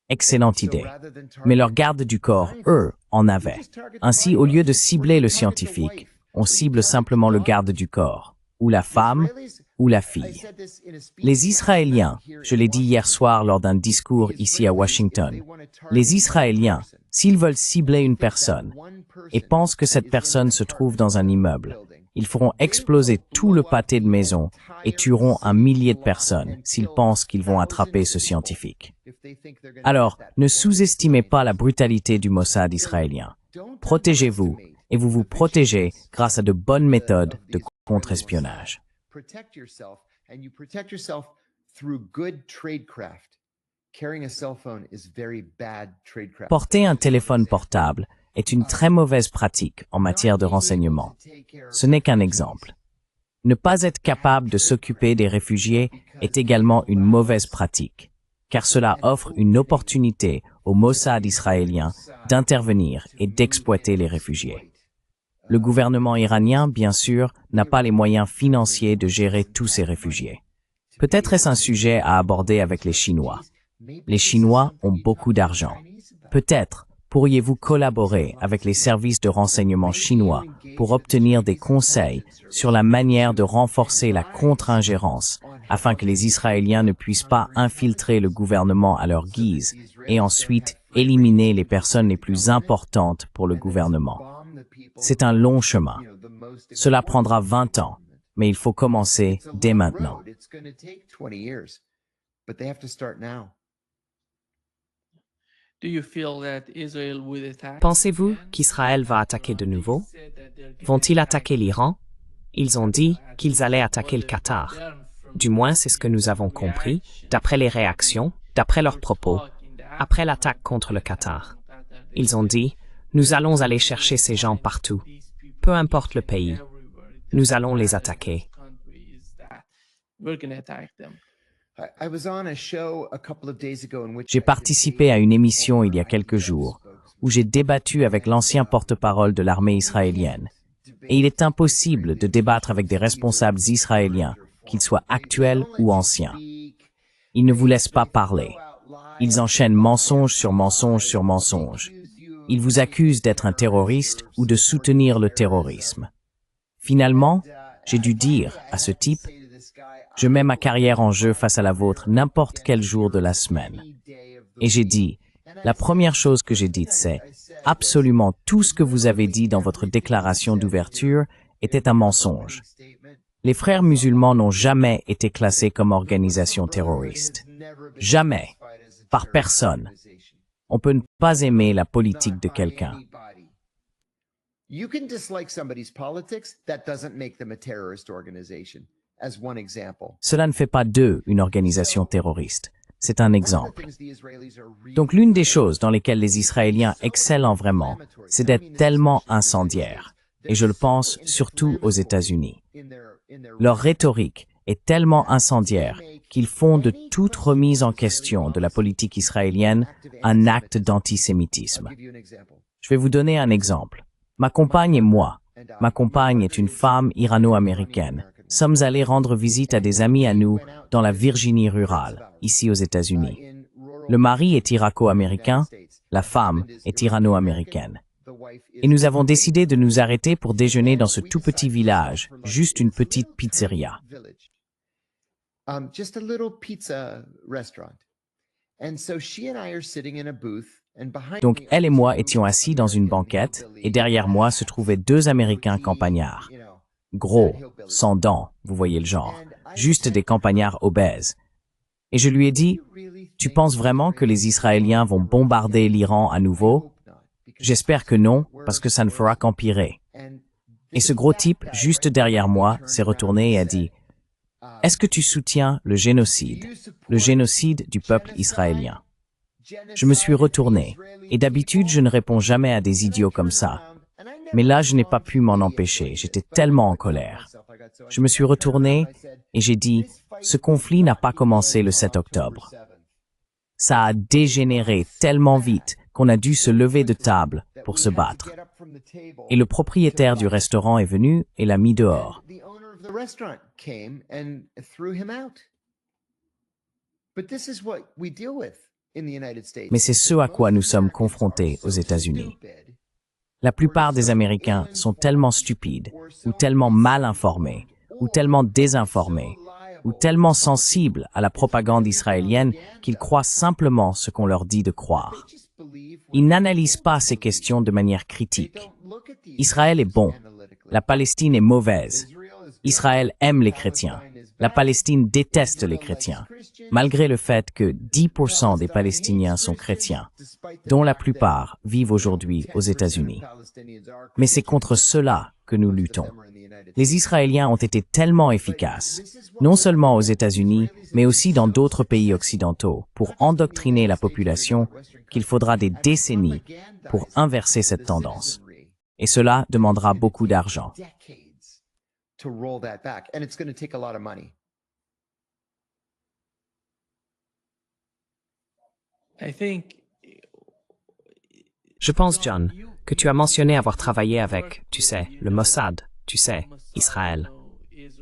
Excellente idée. Mais leurs gardes du corps, eux, en avaient. Ainsi, au lieu de cibler le scientifique, on cible simplement le garde du corps, ou la femme, ou la fille. Les Israéliens, je l'ai dit hier soir lors d'un discours ici à Washington, les Israéliens, s'ils veulent cibler une personne et pensent que cette personne se trouve dans un immeuble, ils feront exploser tout le pâté de maison et tueront 1 millier de personnes s'ils pensent qu'ils vont attraper ce scientifique. Alors, ne sous-estimez pas la brutalité du Mossad israélien. Protégez-vous et vous vous protégez grâce à de bonnes méthodes de contre-espionnage. Protect yourself, and you protect yourself through good tradecraft. Carrying a cell phone is very bad tradecraft. Porter un téléphone portable est une très mauvaise pratique en matière de renseignement. Ce n'est qu'un exemple. Ne pas être capable de s'occuper des réfugiés est également une mauvaise pratique, car cela offre une opportunité au Mossad israélien d'intervenir et d'exploiter les réfugiés. Le gouvernement iranien, bien sûr, n'a pas les moyens financiers de gérer tous ces réfugiés. Peut-être est-ce un sujet à aborder avec les Chinois. Les Chinois ont beaucoup d'argent. Peut-être pourriez-vous collaborer avec les services de renseignement chinois pour obtenir des conseils sur la manière de renforcer la contre-ingérence afin que les Israéliens ne puissent pas infiltrer le gouvernement à leur guise et ensuite éliminer les personnes les plus importantes pour le gouvernement. C'est un long chemin. Cela prendra 20 ans, mais il faut commencer dès maintenant. Pensez-vous qu'Israël va attaquer de nouveau? Vont-ils attaquer l'Iran? Ils ont dit qu'ils allaient attaquer le Qatar. Du moins, c'est ce que nous avons compris, d'après les réactions, d'après leurs propos, après l'attaque contre le Qatar. Ils ont dit: nous allons aller chercher ces gens partout, peu importe le pays. Nous allons les attaquer. J'ai participé à une émission il y a quelques jours où j'ai débattu avec l'ancien porte-parole de l'armée israélienne. Et il est impossible de débattre avec des responsables israéliens, qu'ils soient actuels ou anciens. Ils ne vous laissent pas parler. Ils enchaînent mensonge sur mensonge sur mensonge. Ils vous accusent d'être un terroriste ou de soutenir le terrorisme. Finalement, j'ai dû dire à ce type: je mets ma carrière en jeu face à la vôtre n'importe quel jour de la semaine. Et j'ai dit, la première chose que j'ai dite, c'est: absolument tout ce que vous avez dit dans votre déclaration d'ouverture était un mensonge. Les frères musulmans n'ont jamais été classés comme organisation terroriste. Jamais. Par personne. On peut ne pas aimer la politique de quelqu'un. You can dislike somebody's politics, that doesn't make them a terrorist organization, as one example. Cela ne fait pas d'eux une organisation terroriste. C'est un exemple. Donc l'une des choses dans lesquelles les Israéliens excellent vraiment, c'est d'être tellement incendiaires. Et je le pense surtout aux États-Unis. Leur rhétorique est tellement incendiaire qu'ils font de toute remise en question de la politique israélienne un acte d'antisémitisme. Je vais vous donner un exemple. Ma compagne et moi, ma compagne est une femme irano-américaine, sommes allés rendre visite à des amis à nous dans la Virginie rurale, ici aux États-Unis. Le mari est irako-américain, la femme est irano-américaine. Et nous avons décidé de nous arrêter pour déjeuner dans ce tout petit village, juste une petite pizzeria. Just a little pizza restaurant. And so she and I are sitting in a booth. Donc elle et moi étions assis dans une banquette et derrière moi se trouvaient deux Américains campagnards. Gros, sans dents, vous voyez le genre, juste des campagnards obèses. Et je lui ai dit, « Tu penses vraiment que les Israéliens vont bombarder l'Iran à nouveau? J'espère que non, parce que ça ne fera qu'empirer. » Et ce gros type, juste derrière moi, s'est retourné et a dit, « Est-ce que tu soutiens le génocide du peuple israélien? » Je me suis retourné, et d'habitude je ne réponds jamais à des idiots comme ça. Mais là je n'ai pas pu m'en empêcher, j'étais tellement en colère. Je me suis retourné et j'ai dit, ce conflit n'a pas commencé le 7 octobre. Ça a dégénéré tellement vite qu'on a dû se lever de table pour se battre. Et le propriétaire du restaurant est venu et l'a mis dehors. Mais c'est ce à quoi nous sommes confrontés aux États-Unis. La plupart des Américains sont tellement stupides, ou tellement mal informés, ou tellement désinformés, ou tellement sensibles à la propagande israélienne qu'ils croient simplement ce qu'on leur dit de croire. Ils n'analysent pas ces questions de manière critique. Israël est bon, la Palestine est mauvaise. Israël aime les chrétiens. La Palestine déteste les chrétiens, malgré le fait que 10% des Palestiniens sont chrétiens, dont la plupart vivent aujourd'hui aux États-Unis. Mais c'est contre cela que nous luttons. Les Israéliens ont été tellement efficaces, non seulement aux États-Unis, mais aussi dans d'autres pays occidentaux, pour endoctriner la population qu'il faudra des décennies pour inverser cette tendance. Et cela demandera beaucoup d'argent. To roll that back, and it's going to take a lot of money. Je pense, John, que tu as mentionné avoir travaillé avec, tu sais, le Mossad, tu sais, Israël.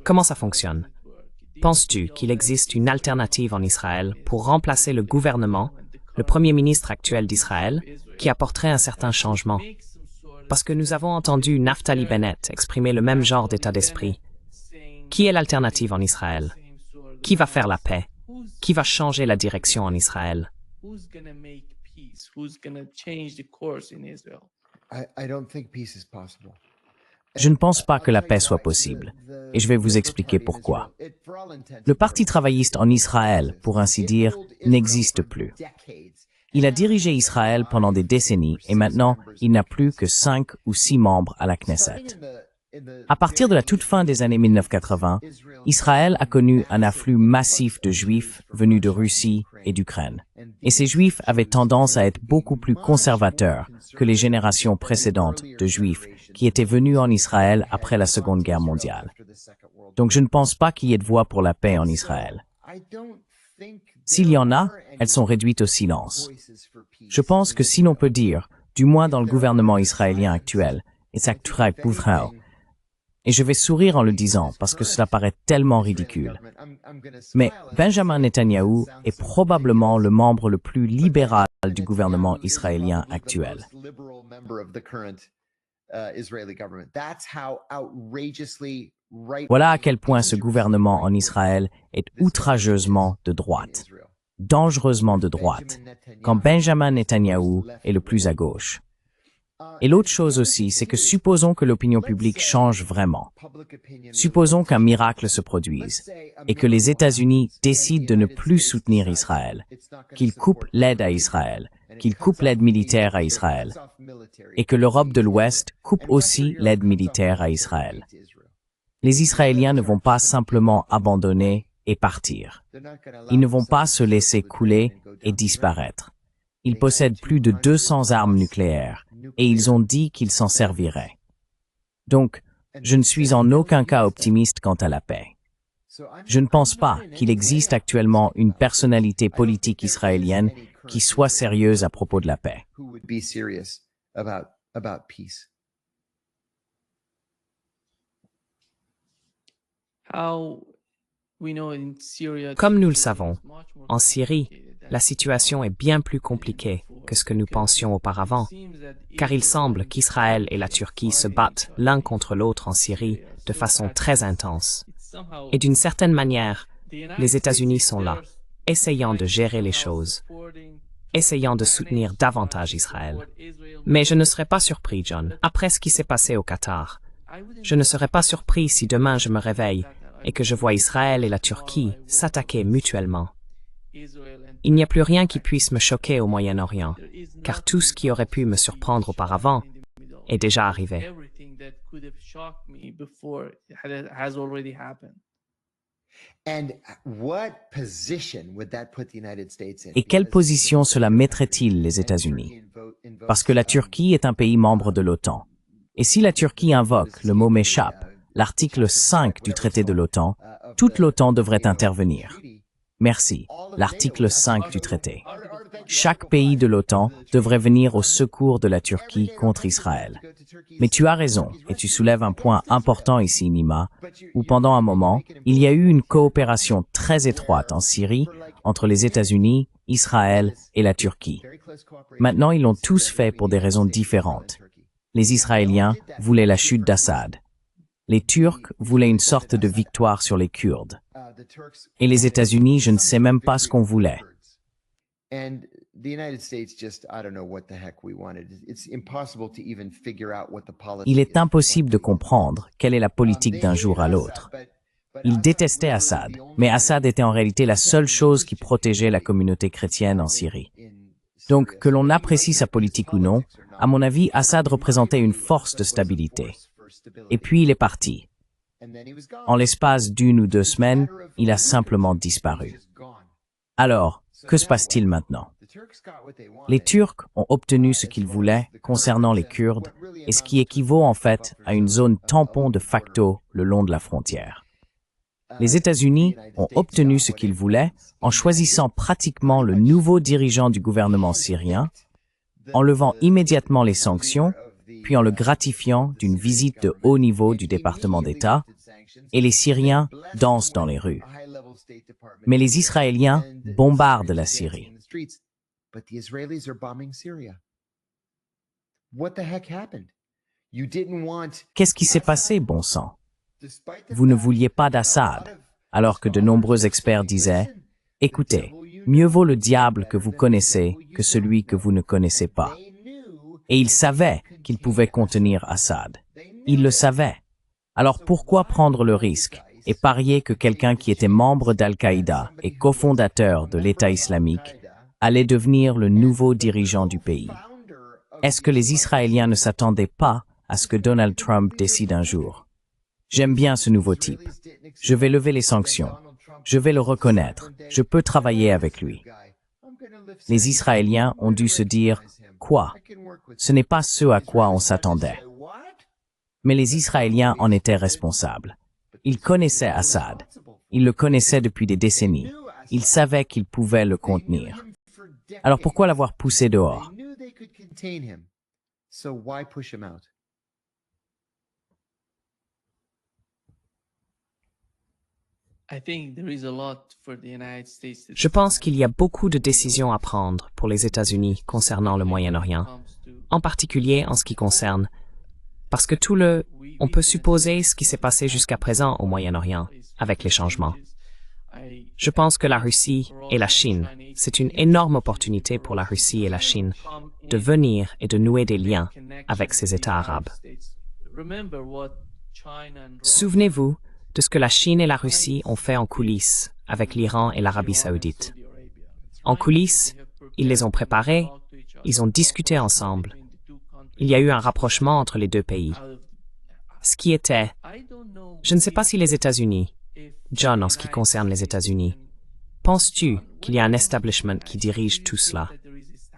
Comment ça fonctionne? Penses-tu qu'il existe une alternative en Israël pour remplacer le gouvernement, le Premier ministre actuel d'Israël, qui apporterait un certain changement? Parce que nous avons entendu Naftali Bennett exprimer le même genre d'état d'esprit. Qui est l'alternative en Israël? Qui va faire la paix? Qui va changer la direction en Israël? Je ne pense pas que la paix soit possible, et je vais vous expliquer pourquoi. Le Parti travailliste en Israël, pour ainsi dire, n'existe plus. Il a dirigé Israël pendant des décennies et maintenant, il n'a plus que 5 ou 6 membres à la Knesset. À partir de la toute fin des années 1980, Israël a connu un afflux massif de Juifs venus de Russie et d'Ukraine. Et ces Juifs avaient tendance à être beaucoup plus conservateurs que les générations précédentes de Juifs qui étaient venus en Israël après la Seconde Guerre mondiale. Donc je ne pense pas qu'il y ait de voie pour la paix en Israël. S'il y en a, elles sont réduites au silence. Je pense que si l'on peut dire, du moins dans le gouvernement israélien actuel, et je vais sourire en le disant parce que cela paraît tellement ridicule. Mais Benjamin Netanyahou est probablement le membre le plus libéral du gouvernement israélien actuel. Voilà à quel point ce gouvernement en Israël est outrageusement de droite, dangereusement de droite, quand Benjamin Netanyahou est le plus à gauche. Et l'autre chose aussi, c'est que supposons que l'opinion publique change vraiment. Supposons qu'un miracle se produise et que les États-Unis décident de ne plus soutenir Israël, qu'ils coupent l'aide à Israël, qu'ils coupent l'aide militaire à Israël, et que l'Europe de l'Ouest coupe aussi l'aide militaire à Israël. Les Israéliens ne vont pas simplement abandonner et partir. Ils ne vont pas se laisser couler et disparaître. Ils possèdent plus de 200 armes nucléaires et ils ont dit qu'ils s'en serviraient. Donc, je ne suis en aucun cas optimiste quant à la paix. Je ne pense pas qu'il existe actuellement une personnalité politique israélienne qui soit sérieuse à propos de la paix. Comme nous le savons, en Syrie, la situation est bien plus compliquée que ce que nous pensions auparavant, car il semble qu'Israël et la Turquie se battent l'un contre l'autre en Syrie de façon très intense. Et d'une certaine manière, les États-Unis sont là, essayant de gérer les choses, essayant de soutenir davantage Israël. Mais je ne serais pas surpris, John, après ce qui s'est passé au Qatar. Je ne serais pas surpris si demain je me réveille et que je vois Israël et la Turquie s'attaquer mutuellement. Il n'y a plus rien qui puisse me choquer au Moyen-Orient, car tout ce qui aurait pu me surprendre auparavant est déjà arrivé. Et quelle position cela mettrait-il les États-Unis? Parce que la Turquie est un pays membre de l'OTAN. Et si la Turquie invoque, le mot m'échappe, l'article 5 du traité de l'OTAN, toute l'OTAN devrait intervenir. Merci, l'article 5 du traité. Chaque pays de l'OTAN devrait venir au secours de la Turquie contre Israël. Mais tu as raison, et tu soulèves un point important ici, Nima, où pendant un moment, il y a eu une coopération très étroite en Syrie entre les États-Unis, Israël et la Turquie. Maintenant, ils l'ont tous fait pour des raisons différentes. Les Israéliens voulaient la chute d'Assad. Les Turcs voulaient une sorte de victoire sur les Kurdes. Et les États-Unis, je ne sais même pas ce qu'on voulait. Il est impossible de comprendre quelle est la politique d'un jour à l'autre. Ils détestaient Assad, mais Assad était en réalité la seule chose qui protégeait la communauté chrétienne en Syrie. Donc, que l'on apprécie sa politique ou non, à mon avis, Assad représentait une force de stabilité. Et puis il est parti. En l'espace d'1 ou 2 semaines, il a simplement disparu. Alors, que se passe-t-il maintenant? Les Turcs ont obtenu ce qu'ils voulaient concernant les Kurdes, et ce qui équivaut en fait à une zone tampon de facto le long de la frontière. Les États-Unis ont obtenu ce qu'ils voulaient en choisissant pratiquement le nouveau dirigeant du gouvernement syrien, en levant immédiatement les sanctions, puis en le gratifiant d'une visite de haut niveau du département d'État, et les Syriens dansent dans les rues. Mais les Israéliens bombardent la Syrie. Qu'est-ce qui s'est passé, bon sang? Vous ne vouliez pas d'Assad, alors que de nombreux experts disaient « Écoutez, mieux vaut le diable que vous connaissez que celui que vous ne connaissez pas. » Et ils savaient qu'ils pouvaient contenir Assad. Ils le savaient. Alors pourquoi prendre le risque et parier que quelqu'un qui était membre d'Al-Qaïda et cofondateur de l'État islamique allait devenir le nouveau dirigeant du pays? Est-ce que les Israéliens ne s'attendaient pas à ce que Donald Trump décide un jour? J'aime bien ce nouveau type. Je vais lever les sanctions. Je vais le reconnaître. Je peux travailler avec lui. Les Israéliens ont dû se dire « Quoi? Ce n'est pas ce à quoi on s'attendait. » Mais les Israéliens en étaient responsables. Ils connaissaient Assad. Ils le connaissaient depuis des décennies. Ils savaient qu'ils pouvaient le contenir. Alors pourquoi l'avoir poussé dehors? Je pense qu'il y a beaucoup de décisions à prendre pour les États-Unis concernant le Moyen-Orient, en particulier en ce qui concerne, parce que on peut supposer ce qui s'est passé jusqu'à présent au Moyen-Orient, avec les changements. Je pense que la Russie et la Chine, c'est une énorme opportunité pour la Russie et la Chine de venir et de nouer des liens avec ces États arabes. Souvenez-vous de ce que la Chine et la Russie ont fait en coulisses avec l'Iran et l'Arabie saoudite. En coulisses, ils les ont préparés, ils ont discuté ensemble. Il y a eu un rapprochement entre les deux pays. Ce qui était, je ne sais pas si les États-Unis, John, en ce qui concerne les États-Unis, penses-tu qu'il y a un establishment qui dirige tout cela?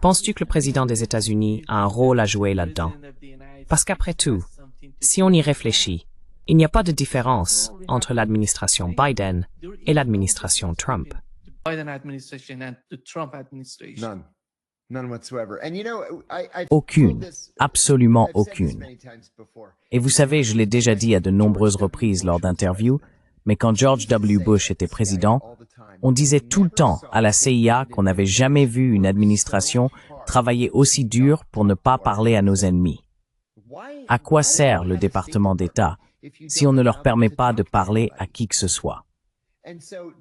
Penses-tu que le président des États-Unis a un rôle à jouer là-dedans? Parce qu'après tout, si on y réfléchit, il n'y a pas de différence entre l'administration Biden et l'administration Trump. Biden administration and the Trump administration. None. None whatsoever. And you know, I've Aucune, told this- absolument I've said this aucune. many times before. Et vous savez, je l'ai déjà dit à de nombreuses reprises lors d'interviews, mais quand George W. Bush était président, on disait tout le temps à la CIA qu'on n'avait jamais vu une administration travailler aussi dur pour ne pas parler à nos ennemis. À quoi sert le département d'État si on ne leur permet pas de parler à qui que ce soit?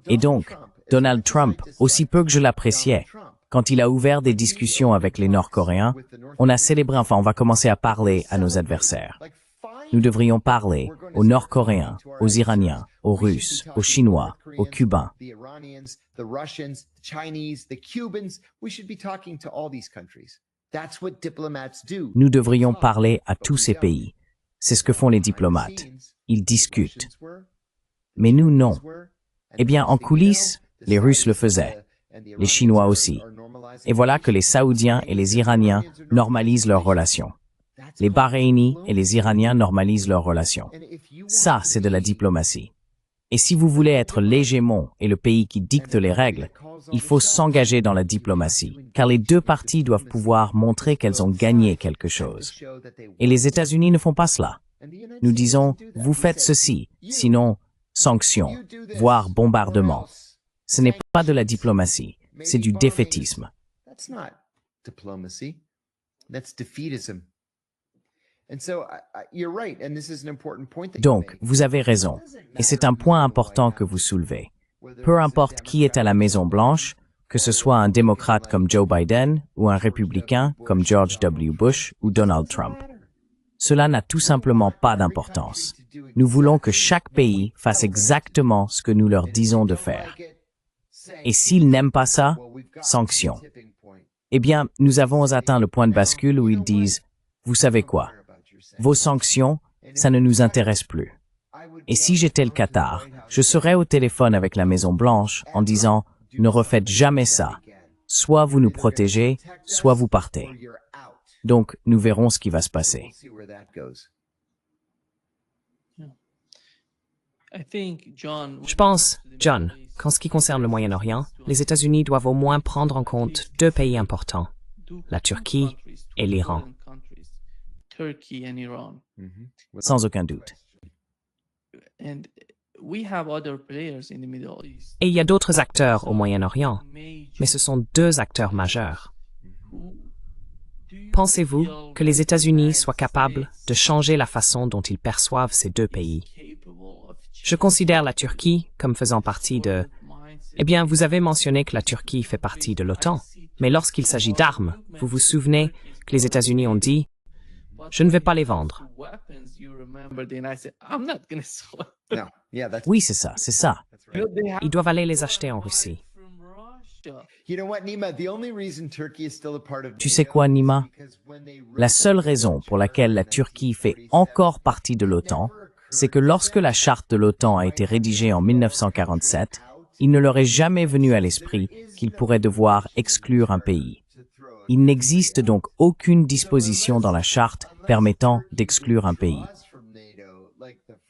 Et donc, Donald Trump, aussi peu que je l'appréciais, quand il a ouvert des discussions avec les Nord-Coréens, on a célébré, enfin on va commencer à parler à nos adversaires. Nous devrions parler aux Nord-Coréens, aux Iraniens, aux Russes, aux Chinois, aux Cubains. The Iranians, the Russians, the Chinese, the Cubans. We should be talking to all these countries. That's what diplomats do. Nous devrions parler à tous ces pays. C'est ce que font les diplomates. Ils discutent. Mais nous, non. Eh bien, en coulisses, les Russes le faisaient. Les Chinois aussi. Et voilà que les Saoudiens et les Iraniens normalisent leurs relations. Les Bahreïnis et les Iraniens normalisent leurs relations. Ça, c'est de la diplomatie. Et si vous voulez être l'hégémon et le pays qui dicte les règles, il faut s'engager dans la diplomatie, car les deux parties doivent pouvoir montrer qu'elles ont gagné quelque chose. Et les États-Unis ne font pas cela. Nous disons, vous faites ceci, sinon sanctions, voire bombardement. Ce n'est pas de la diplomatie, c'est du défaitisme. That's not diplomacy. That's defeatism. And so you're right, and this is an important point that you Donc, make. vous avez raison, et c'est un point important que vous soulevez. Peu importe qui est à la Maison-Blanche, que ce soit un démocrate comme Joe Biden ou un républicain comme George W. Bush ou Donald Trump. Cela n'a tout simplement pas d'importance. Nous voulons que chaque pays fasse exactement ce que nous leur disons de faire. Et s'ils n'aiment pas ça, sanctions. Eh bien, nous avons atteint le point de bascule où ils disent, vous savez quoi, vos sanctions, ça ne nous intéresse plus. Et si j'étais le Qatar, je serais au téléphone avec la Maison-Blanche en disant, ne refaites jamais ça. Soit vous nous protégez, soit vous partez. Donc, nous verrons ce qui va se passer. See where that goes. I think, John, Je pense, John, qu'en ce qui concerne le Moyen-Orient, les États-Unis doivent au moins prendre en compte deux pays importants, la Turquie et l'Iran. Turkey and Iran. Sans aucun doute. And we have other players in the Middle East. Et il y a d'autres acteurs au Moyen-Orient, mais ce sont deux acteurs majeurs. Pensez-vous que les États-Unis soient capables de changer la façon dont ils perçoivent ces deux pays? Je considère la Turquie comme faisant partie de... Eh bien, vous avez mentionné que la Turquie fait partie de l'OTAN, mais lorsqu'il s'agit d'armes, vous vous souvenez que les États-Unis ont dit « Je ne vais pas les vendre ». No, yeah, that's Oui, c'est ça, c'est ça. Ils doivent aller les acheter en Russie. You know what, Nima? The only reason Turkey is still a part of Tu sais quoi, Nima? La seule raison pour laquelle la Turquie fait encore partie de l'OTAN, c'est que lorsque la charte de l'OTAN a été rédigée en 1947, il ne leur est jamais venu à l'esprit qu'ils pourraient devoir exclure un pays. Il n'existe donc aucune disposition dans la charte permettant d'exclure un pays.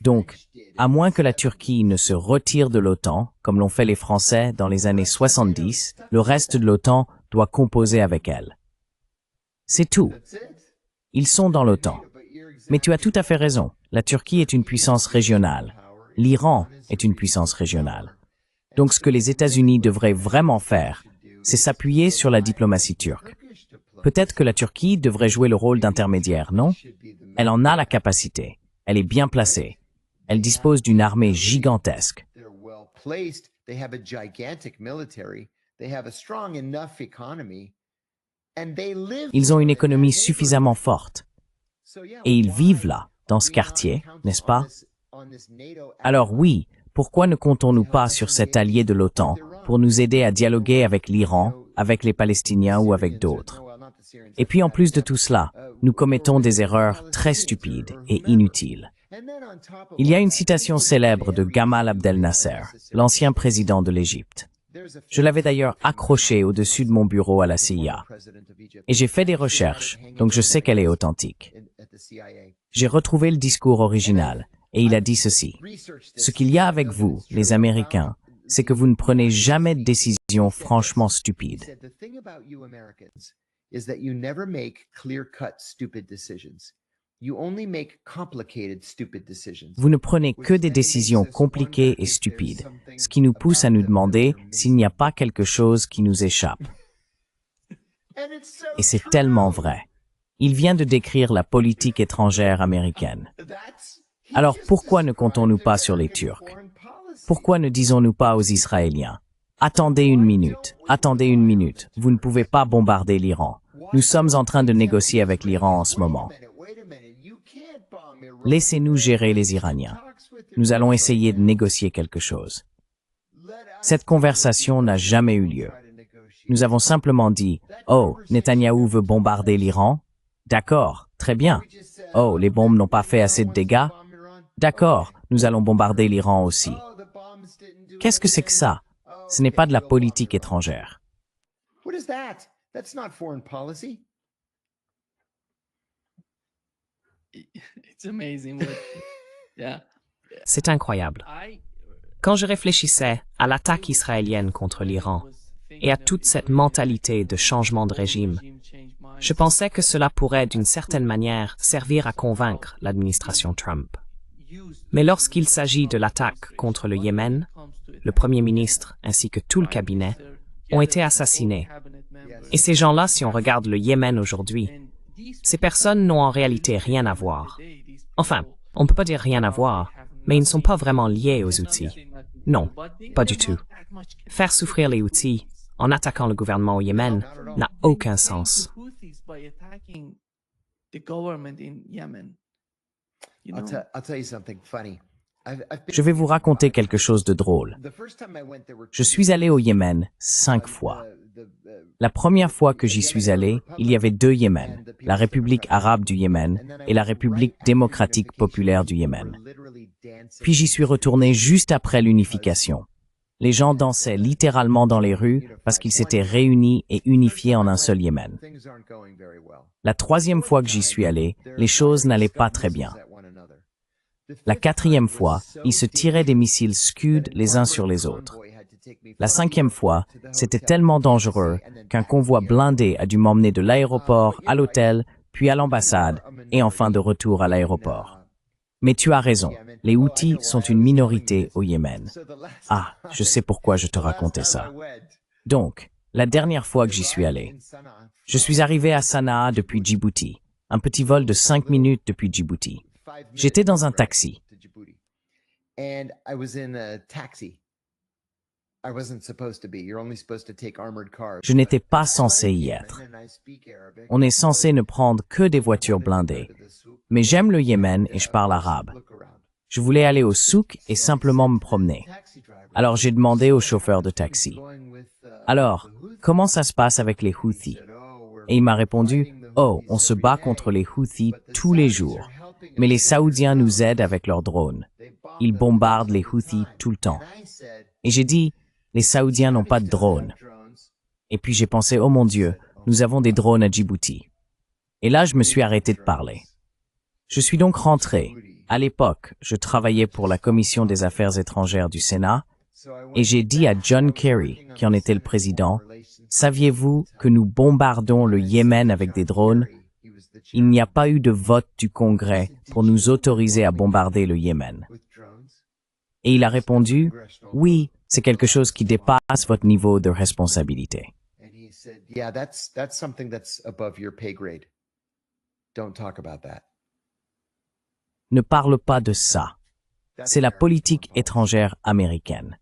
Donc, à moins que la Turquie ne se retire de l'OTAN, comme l'ont fait les Français dans les années 70, le reste de l'OTAN doit composer avec elle. C'est tout. Ils sont dans l'OTAN. Mais tu as tout à fait raison. La Turquie est une puissance régionale. L'Iran est une puissance régionale. Donc ce que les États-Unis devraient vraiment faire, c'est s'appuyer sur la diplomatie turque. Peut-être que la Turquie devrait jouer le rôle d'intermédiaire, non? Elle en a la capacité. Elle est bien placée. Elle dispose d'une armée gigantesque. They're well placed They have a gigantic military. They have a strong enough economy. And they live Ils ont une in that économie neighborhood. suffisamment forte. So, yeah, Et ils why vivent là, dans ce are we not quartier, counting n'est-ce on pas? on this NATO Alors ally? oui, pourquoi ne comptons-nous pas sur cet allié de l'OTAN pour nous aider à dialoguer avec l'Iran, avec les Palestiniens ou avec d'autres? Et puis en plus de tout cela, nous commettons des erreurs très stupides et inutiles. Il y a une citation célèbre de Gamal Abdel Nasser, l'ancien président de l'Égypte. Je l'avais d'ailleurs accrochée au-dessus de mon bureau à la CIA. Et j'ai fait des recherches, donc je sais qu'elle est authentique. J'ai retrouvé le discours original, et il a dit ceci. Ce qu'il y a avec vous, les Américains, c'est que vous ne prenez jamais de décisions franchement stupides. Vous ne prenez que des décisions compliquées et stupides, ce qui nous pousse à nous demander s'il n'y a pas quelque chose qui nous échappe. Et c'est tellement vrai. Il vient de décrire la politique étrangère américaine. Alors pourquoi ne comptons-nous pas sur les Turcs? Pourquoi ne disons-nous pas aux Israéliens? Attendez une minute, vous ne pouvez pas bombarder l'Iran. Nous sommes en train de négocier avec l'Iran en ce moment. Laissez-nous gérer les Iraniens. Nous allons essayer de négocier quelque chose. Cette conversation n'a jamais eu lieu. Nous avons simplement dit « Oh, Netanyahou veut bombarder l'Iran? D'accord, très bien. Oh, les bombes n'ont pas fait assez de dégâts? D'accord, nous allons bombarder l'Iran aussi. » Qu'est-ce que c'est que ça? Ce n'est pas de la politique étrangère. What is that? That's not foreign policy. It's amazing. What, yeah. C'est incroyable. Quand je réfléchissais à l'attaque israélienne contre l'Iran et à toute cette mentalité de changement de régime, je pensais que cela pourrait d'une certaine manière servir à convaincre l'administration Trump. Mais lorsqu'il s'agit de l'attaque contre le Yémen, le Premier ministre ainsi que tout le cabinet ont été assassinés. Et ces gens-là, si on regarde le Yémen aujourd'hui, ces personnes n'ont en réalité rien à voir. Enfin, on ne peut pas dire rien à voir, mais ils ne sont pas vraiment liés aux outils. Non, pas du tout. Faire souffrir les Houthis en attaquant le gouvernement au Yémen n'a aucun sens. I'll tell you something funny. Je vais vous raconter quelque chose de drôle. Je suis allé au Yémen 5 fois. La première fois que j'y suis allé, il y avait 2 Yémen, la République arabe du Yémen et la République démocratique populaire du Yémen. Puis j'y suis retourné juste après l'unification. Les gens dansaient littéralement dans les rues parce qu'ils s'étaient réunis et unifiés en un seul Yémen. La 3e fois que j'y suis allé, les choses n'allaient pas très bien. La 4e fois, ils se tiraient des missiles Scud les uns sur les autres. La 5e fois, c'était tellement dangereux qu'un convoi blindé a dû m'emmener de l'aéroport à l'hôtel, puis à l'ambassade, et enfin de retour à l'aéroport. Mais tu as raison, les Houthis sont une minorité au Yémen. Ah, je sais pourquoi je te racontais ça. Donc, la dernière fois que j'y suis allé, je suis arrivé à Sanaa depuis Djibouti, un petit vol de 5 minutes depuis Djibouti. J'étais dans un taxi. Je n'étais pas censé y être. On est censé ne prendre que des voitures blindées. Mais j'aime le Yémen et je parle arabe. Je voulais aller au souk et simplement me promener. Alors j'ai demandé au chauffeur de taxi. Alors, comment ça se passe avec les Houthis? Et il m'a répondu, oh, on se bat contre les Houthis tous les jours. Mais les Saoudiens nous aident avec leurs drones. Ils bombardent les Houthis tout le temps. Et j'ai dit, les Saoudiens n'ont pas de drones. Et puis j'ai pensé, oh mon Dieu, nous avons des drones à Djibouti. Et là, je me suis arrêté de parler. Je suis donc rentré. À l'époque, je travaillais pour la Commission des Affaires étrangères du Sénat, et j'ai dit à John Kerry, qui en était le président, « Saviez-vous que nous bombardons le Yémen avec des drones? Il n'y a pas eu de vote du Congrès pour nous autoriser à bombarder le Yémen. » Et il a répondu, « Oui, c'est quelque chose qui dépasse votre niveau de responsabilité. » Ne parle pas de ça. C'est la politique étrangère américaine.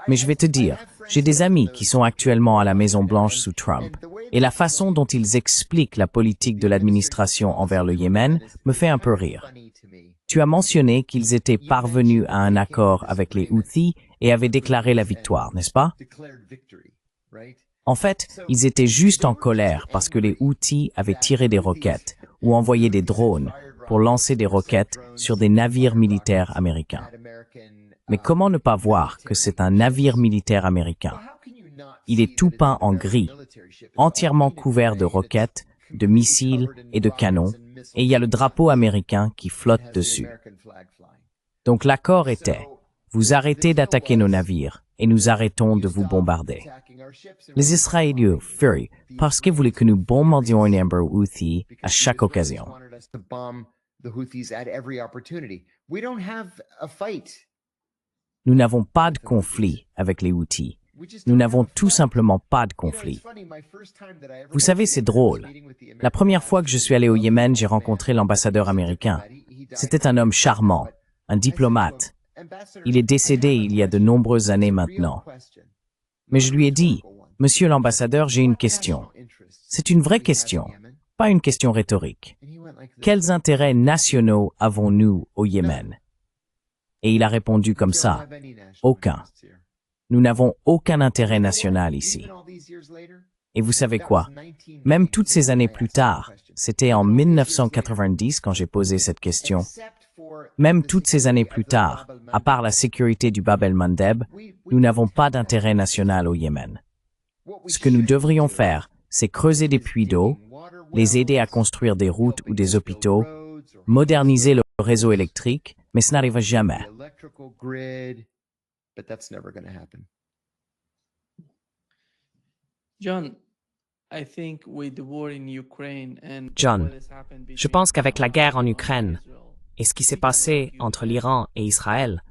Mais je vais te dire, j'ai des amis qui sont actuellement à la Maison-Blanche sous Trump, et la façon dont ils expliquent la politique de l'administration envers le Yémen me fait un peu rire. Tu as mentionné qu'ils étaient parvenus à un accord avec les Houthis et avaient déclaré la victoire, n'est-ce pas? En fait, ils étaient juste en colère parce que les Houthis avaient tiré des roquettes ou envoyé des drones pour lancer des roquettes sur des navires militaires américains. Mais comment ne pas voir que c'est un navire militaire américain? Il est tout peint en gris, entièrement couvert de roquettes, de missiles et de canons, et il y a le drapeau américain qui flotte dessus. Donc l'accord était, vous arrêtez d'attaquer nos navires et nous arrêtons de vous bombarder. Les Israéliens furent parce qu'ils voulaient que nous bombardions un Amber Houthi à chaque occasion. Nous n'avons pas de conflit avec les Houthis. Nous n'avons tout simplement pas de conflit. Vous savez, c'est drôle. La première fois que je suis allé au Yémen, j'ai rencontré l'ambassadeur américain. C'était un homme charmant, un diplomate. Il est décédé il y a de nombreuses années maintenant. Mais je lui ai dit, « Monsieur l'ambassadeur, j'ai une question. C'est une vraie question, pas une question rhétorique. Quels intérêts nationaux avons-nous au Yémen ?» Et il a répondu comme ça, « Aucun. Nous n'avons aucun intérêt national ici. » Et vous savez quoi? Même toutes ces années plus tard, c'était en 1990 quand j'ai posé cette question, même toutes ces années plus tard, à part la sécurité du Bab el-Mandeb, nous n'avons pas d'intérêt national au Yémen. Ce que nous devrions faire, c'est creuser des puits d'eau, les aider à construire des routes ou des hôpitaux, moderniser le réseau électrique, mais ce n'arrive jamais. John, John, je pense qu'avec la guerre en Ukraine et ce qui s'est passé entre l'Iran et Israël,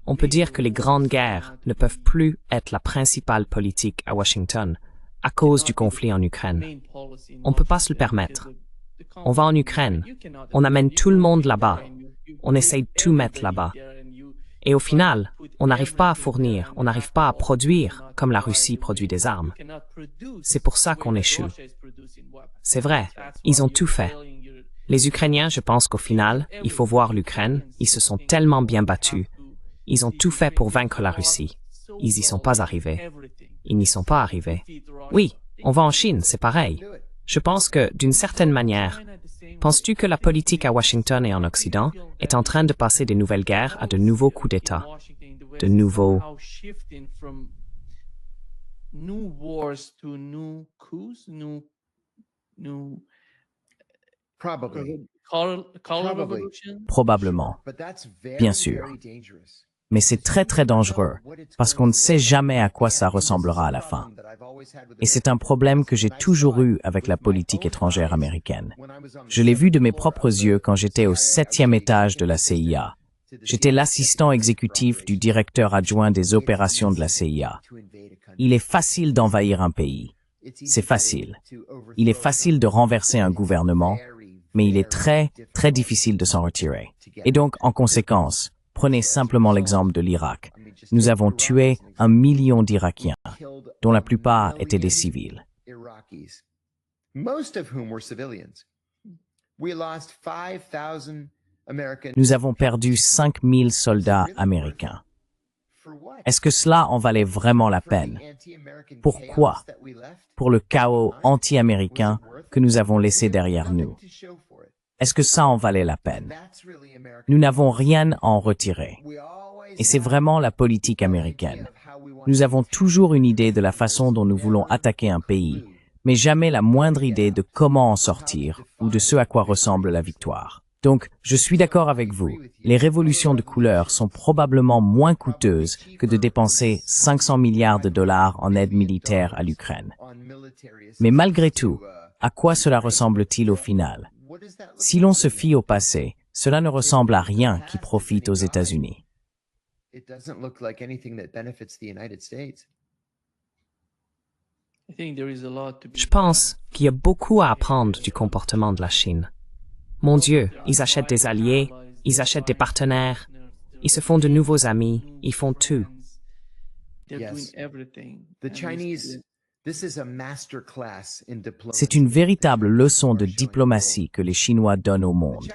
on peut dire que les grandes guerres ne peuvent plus être la principale politique à Washington à cause du conflit en Ukraine. On ne peut pas se le permettre. On va en Ukraine, on amène tout le monde là-bas, on essaye de tout mettre là-bas. Et au final, on n'arrive pas à fournir, on n'arrive pas à produire comme la Russie produit des armes. C'est pour ça qu'on échoue. C'est vrai, ils ont tout fait. Les Ukrainiens, je pense qu'au final, il faut voir l'Ukraine, ils se sont tellement bien battus. Ils ont tout fait pour vaincre la Russie. Ils n'y sont pas arrivés. Ils n'y sont pas arrivés. Oui, on va en Chine, c'est pareil. Je pense que, d'une certaine manière, penses-tu que la politique à Washington et en Occident est en train de passer des nouvelles guerres à de nouveaux coups d'État, de nouveaux... Probablement. Bien sûr. Mais c'est très très dangereux, parce qu'on ne sait jamais à quoi ça ressemblera à la fin. Et c'est un problème que j'ai toujours eu avec la politique étrangère américaine. Je l'ai vu de mes propres yeux quand j'étais au 7e étage de la CIA. J'étais l'assistant exécutif du directeur adjoint des opérations de la CIA. Il est facile d'envahir un pays. C'est facile. Il est facile de renverser un gouvernement, mais il est très, très difficile de s'en retirer. Et donc, en conséquence, prenez simplement l'exemple de l'Irak. Nous avons tué 1 million d'Irakiens, dont la plupart étaient des civils. Nous avons perdu 5000 soldats américains. Est-ce que cela en valait vraiment la peine? Pourquoi? Pour le chaos anti-américain que nous avons laissé derrière nous. Est-ce que ça en valait la peine? Nous n'avons rien à en retirer. Et c'est vraiment la politique américaine. Nous avons toujours une idée de la façon dont nous voulons attaquer un pays, mais jamais la moindre idée de comment en sortir ou de ce à quoi ressemble la victoire. Donc, je suis d'accord avec vous. Les révolutions de couleur sont probablement moins coûteuses que de dépenser 500 milliards de dollars en aide militaire à l'Ukraine. Mais malgré tout, à quoi cela ressemble-t-il au final? Si l'on se fie au passé, cela ne ressemble à rien qui profite aux États-Unis. Je pense qu'il y a beaucoup à apprendre du comportement de la Chine. Mon Dieu, ils achètent des alliés, ils achètent des partenaires, ils se font de nouveaux amis, ils font tout. They're doing Yes. everything. The and Chinese, this is a master class in diplomacy. C'est une véritable leçon de diplomatie que les Chinois donnent au monde.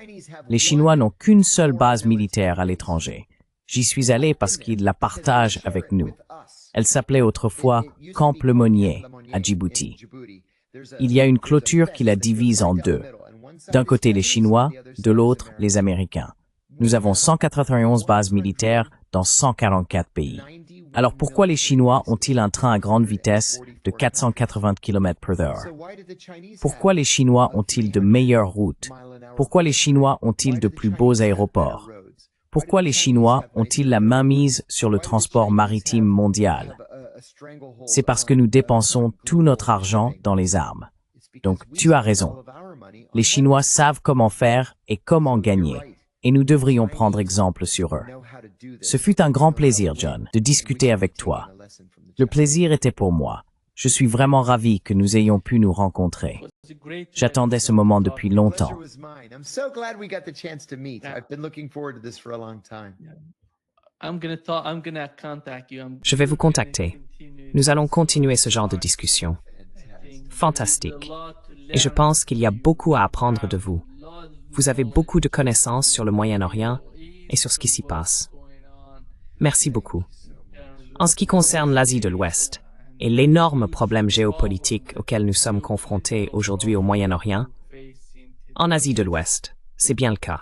Les Chinois n'ont qu'une seule base militaire à l'étranger. J'y suis allé parce qu'ils la partagent avec nous. Elle s'appelait autrefois Camp Lemonnier à Djibouti. Il y a une clôture qui la divise en deux. D'un côté les Chinois, de l'autre les Américains. Nous avons 191 bases militaires dans 144 pays. Alors pourquoi les Chinois ont-ils un train à grande vitesse de 480 km/h? Pourquoi les Chinois ont-ils de meilleures routes? Pourquoi les Chinois ont-ils de plus beaux aéroports? Pourquoi les Chinois ont-ils la mainmise sur le transport maritime mondial? C'est parce que nous dépensons tout notre argent dans les armes. Donc tu as raison. Les Chinois savent comment faire et comment gagner. Et nous devrions prendre exemple sur eux. Ce fut un grand plaisir, John, de discuter avec toi. Le plaisir était pour moi. Je suis vraiment ravi que nous ayons pu nous rencontrer. J'attendais ce moment depuis longtemps. I'm so glad we got the chance to meet. I've been looking forward to this for a long time. I'm gonna contact you. Je vais vous contacter. Nous allons continuer ce genre de discussion. Fantastique. Et je pense qu'il y a beaucoup à apprendre de vous. Vous avez beaucoup de connaissances sur le Moyen-Orient et sur ce qui s'y passe. Merci beaucoup. En ce qui concerne l'Asie de l'Ouest et l'énorme problème géopolitique auquel nous sommes confrontés aujourd'hui au Moyen-Orient, en Asie de l'Ouest, c'est bien le cas.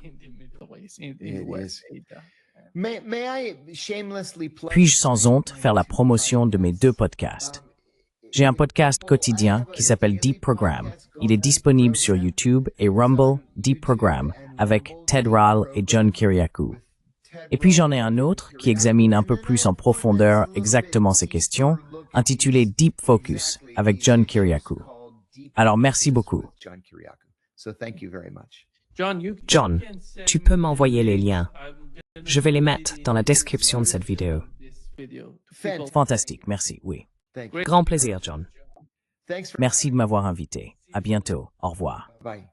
May I shamelessly plug Puis-je sans honte faire la promotion de mes deux podcasts? J'ai un podcast quotidien qui s'appelle Deep Program. Il est disponible sur YouTube et Rumble, Deep Program, avec Ted Rall et John Kiriakou. Et puis j'en ai un autre qui examine un peu plus en profondeur exactement ces questions, intitulé Deep Focus, avec John Kiriakou. Alors merci beaucoup. John Kiriakou. So thank you very much. John, tu peux m'envoyer les liens. Je vais les mettre dans la description de cette vidéo. Fantastique, merci, oui. Thank you. Grand plaisir, John. Thanks for Merci de m'avoir invité. À bientôt. Au revoir. Bye.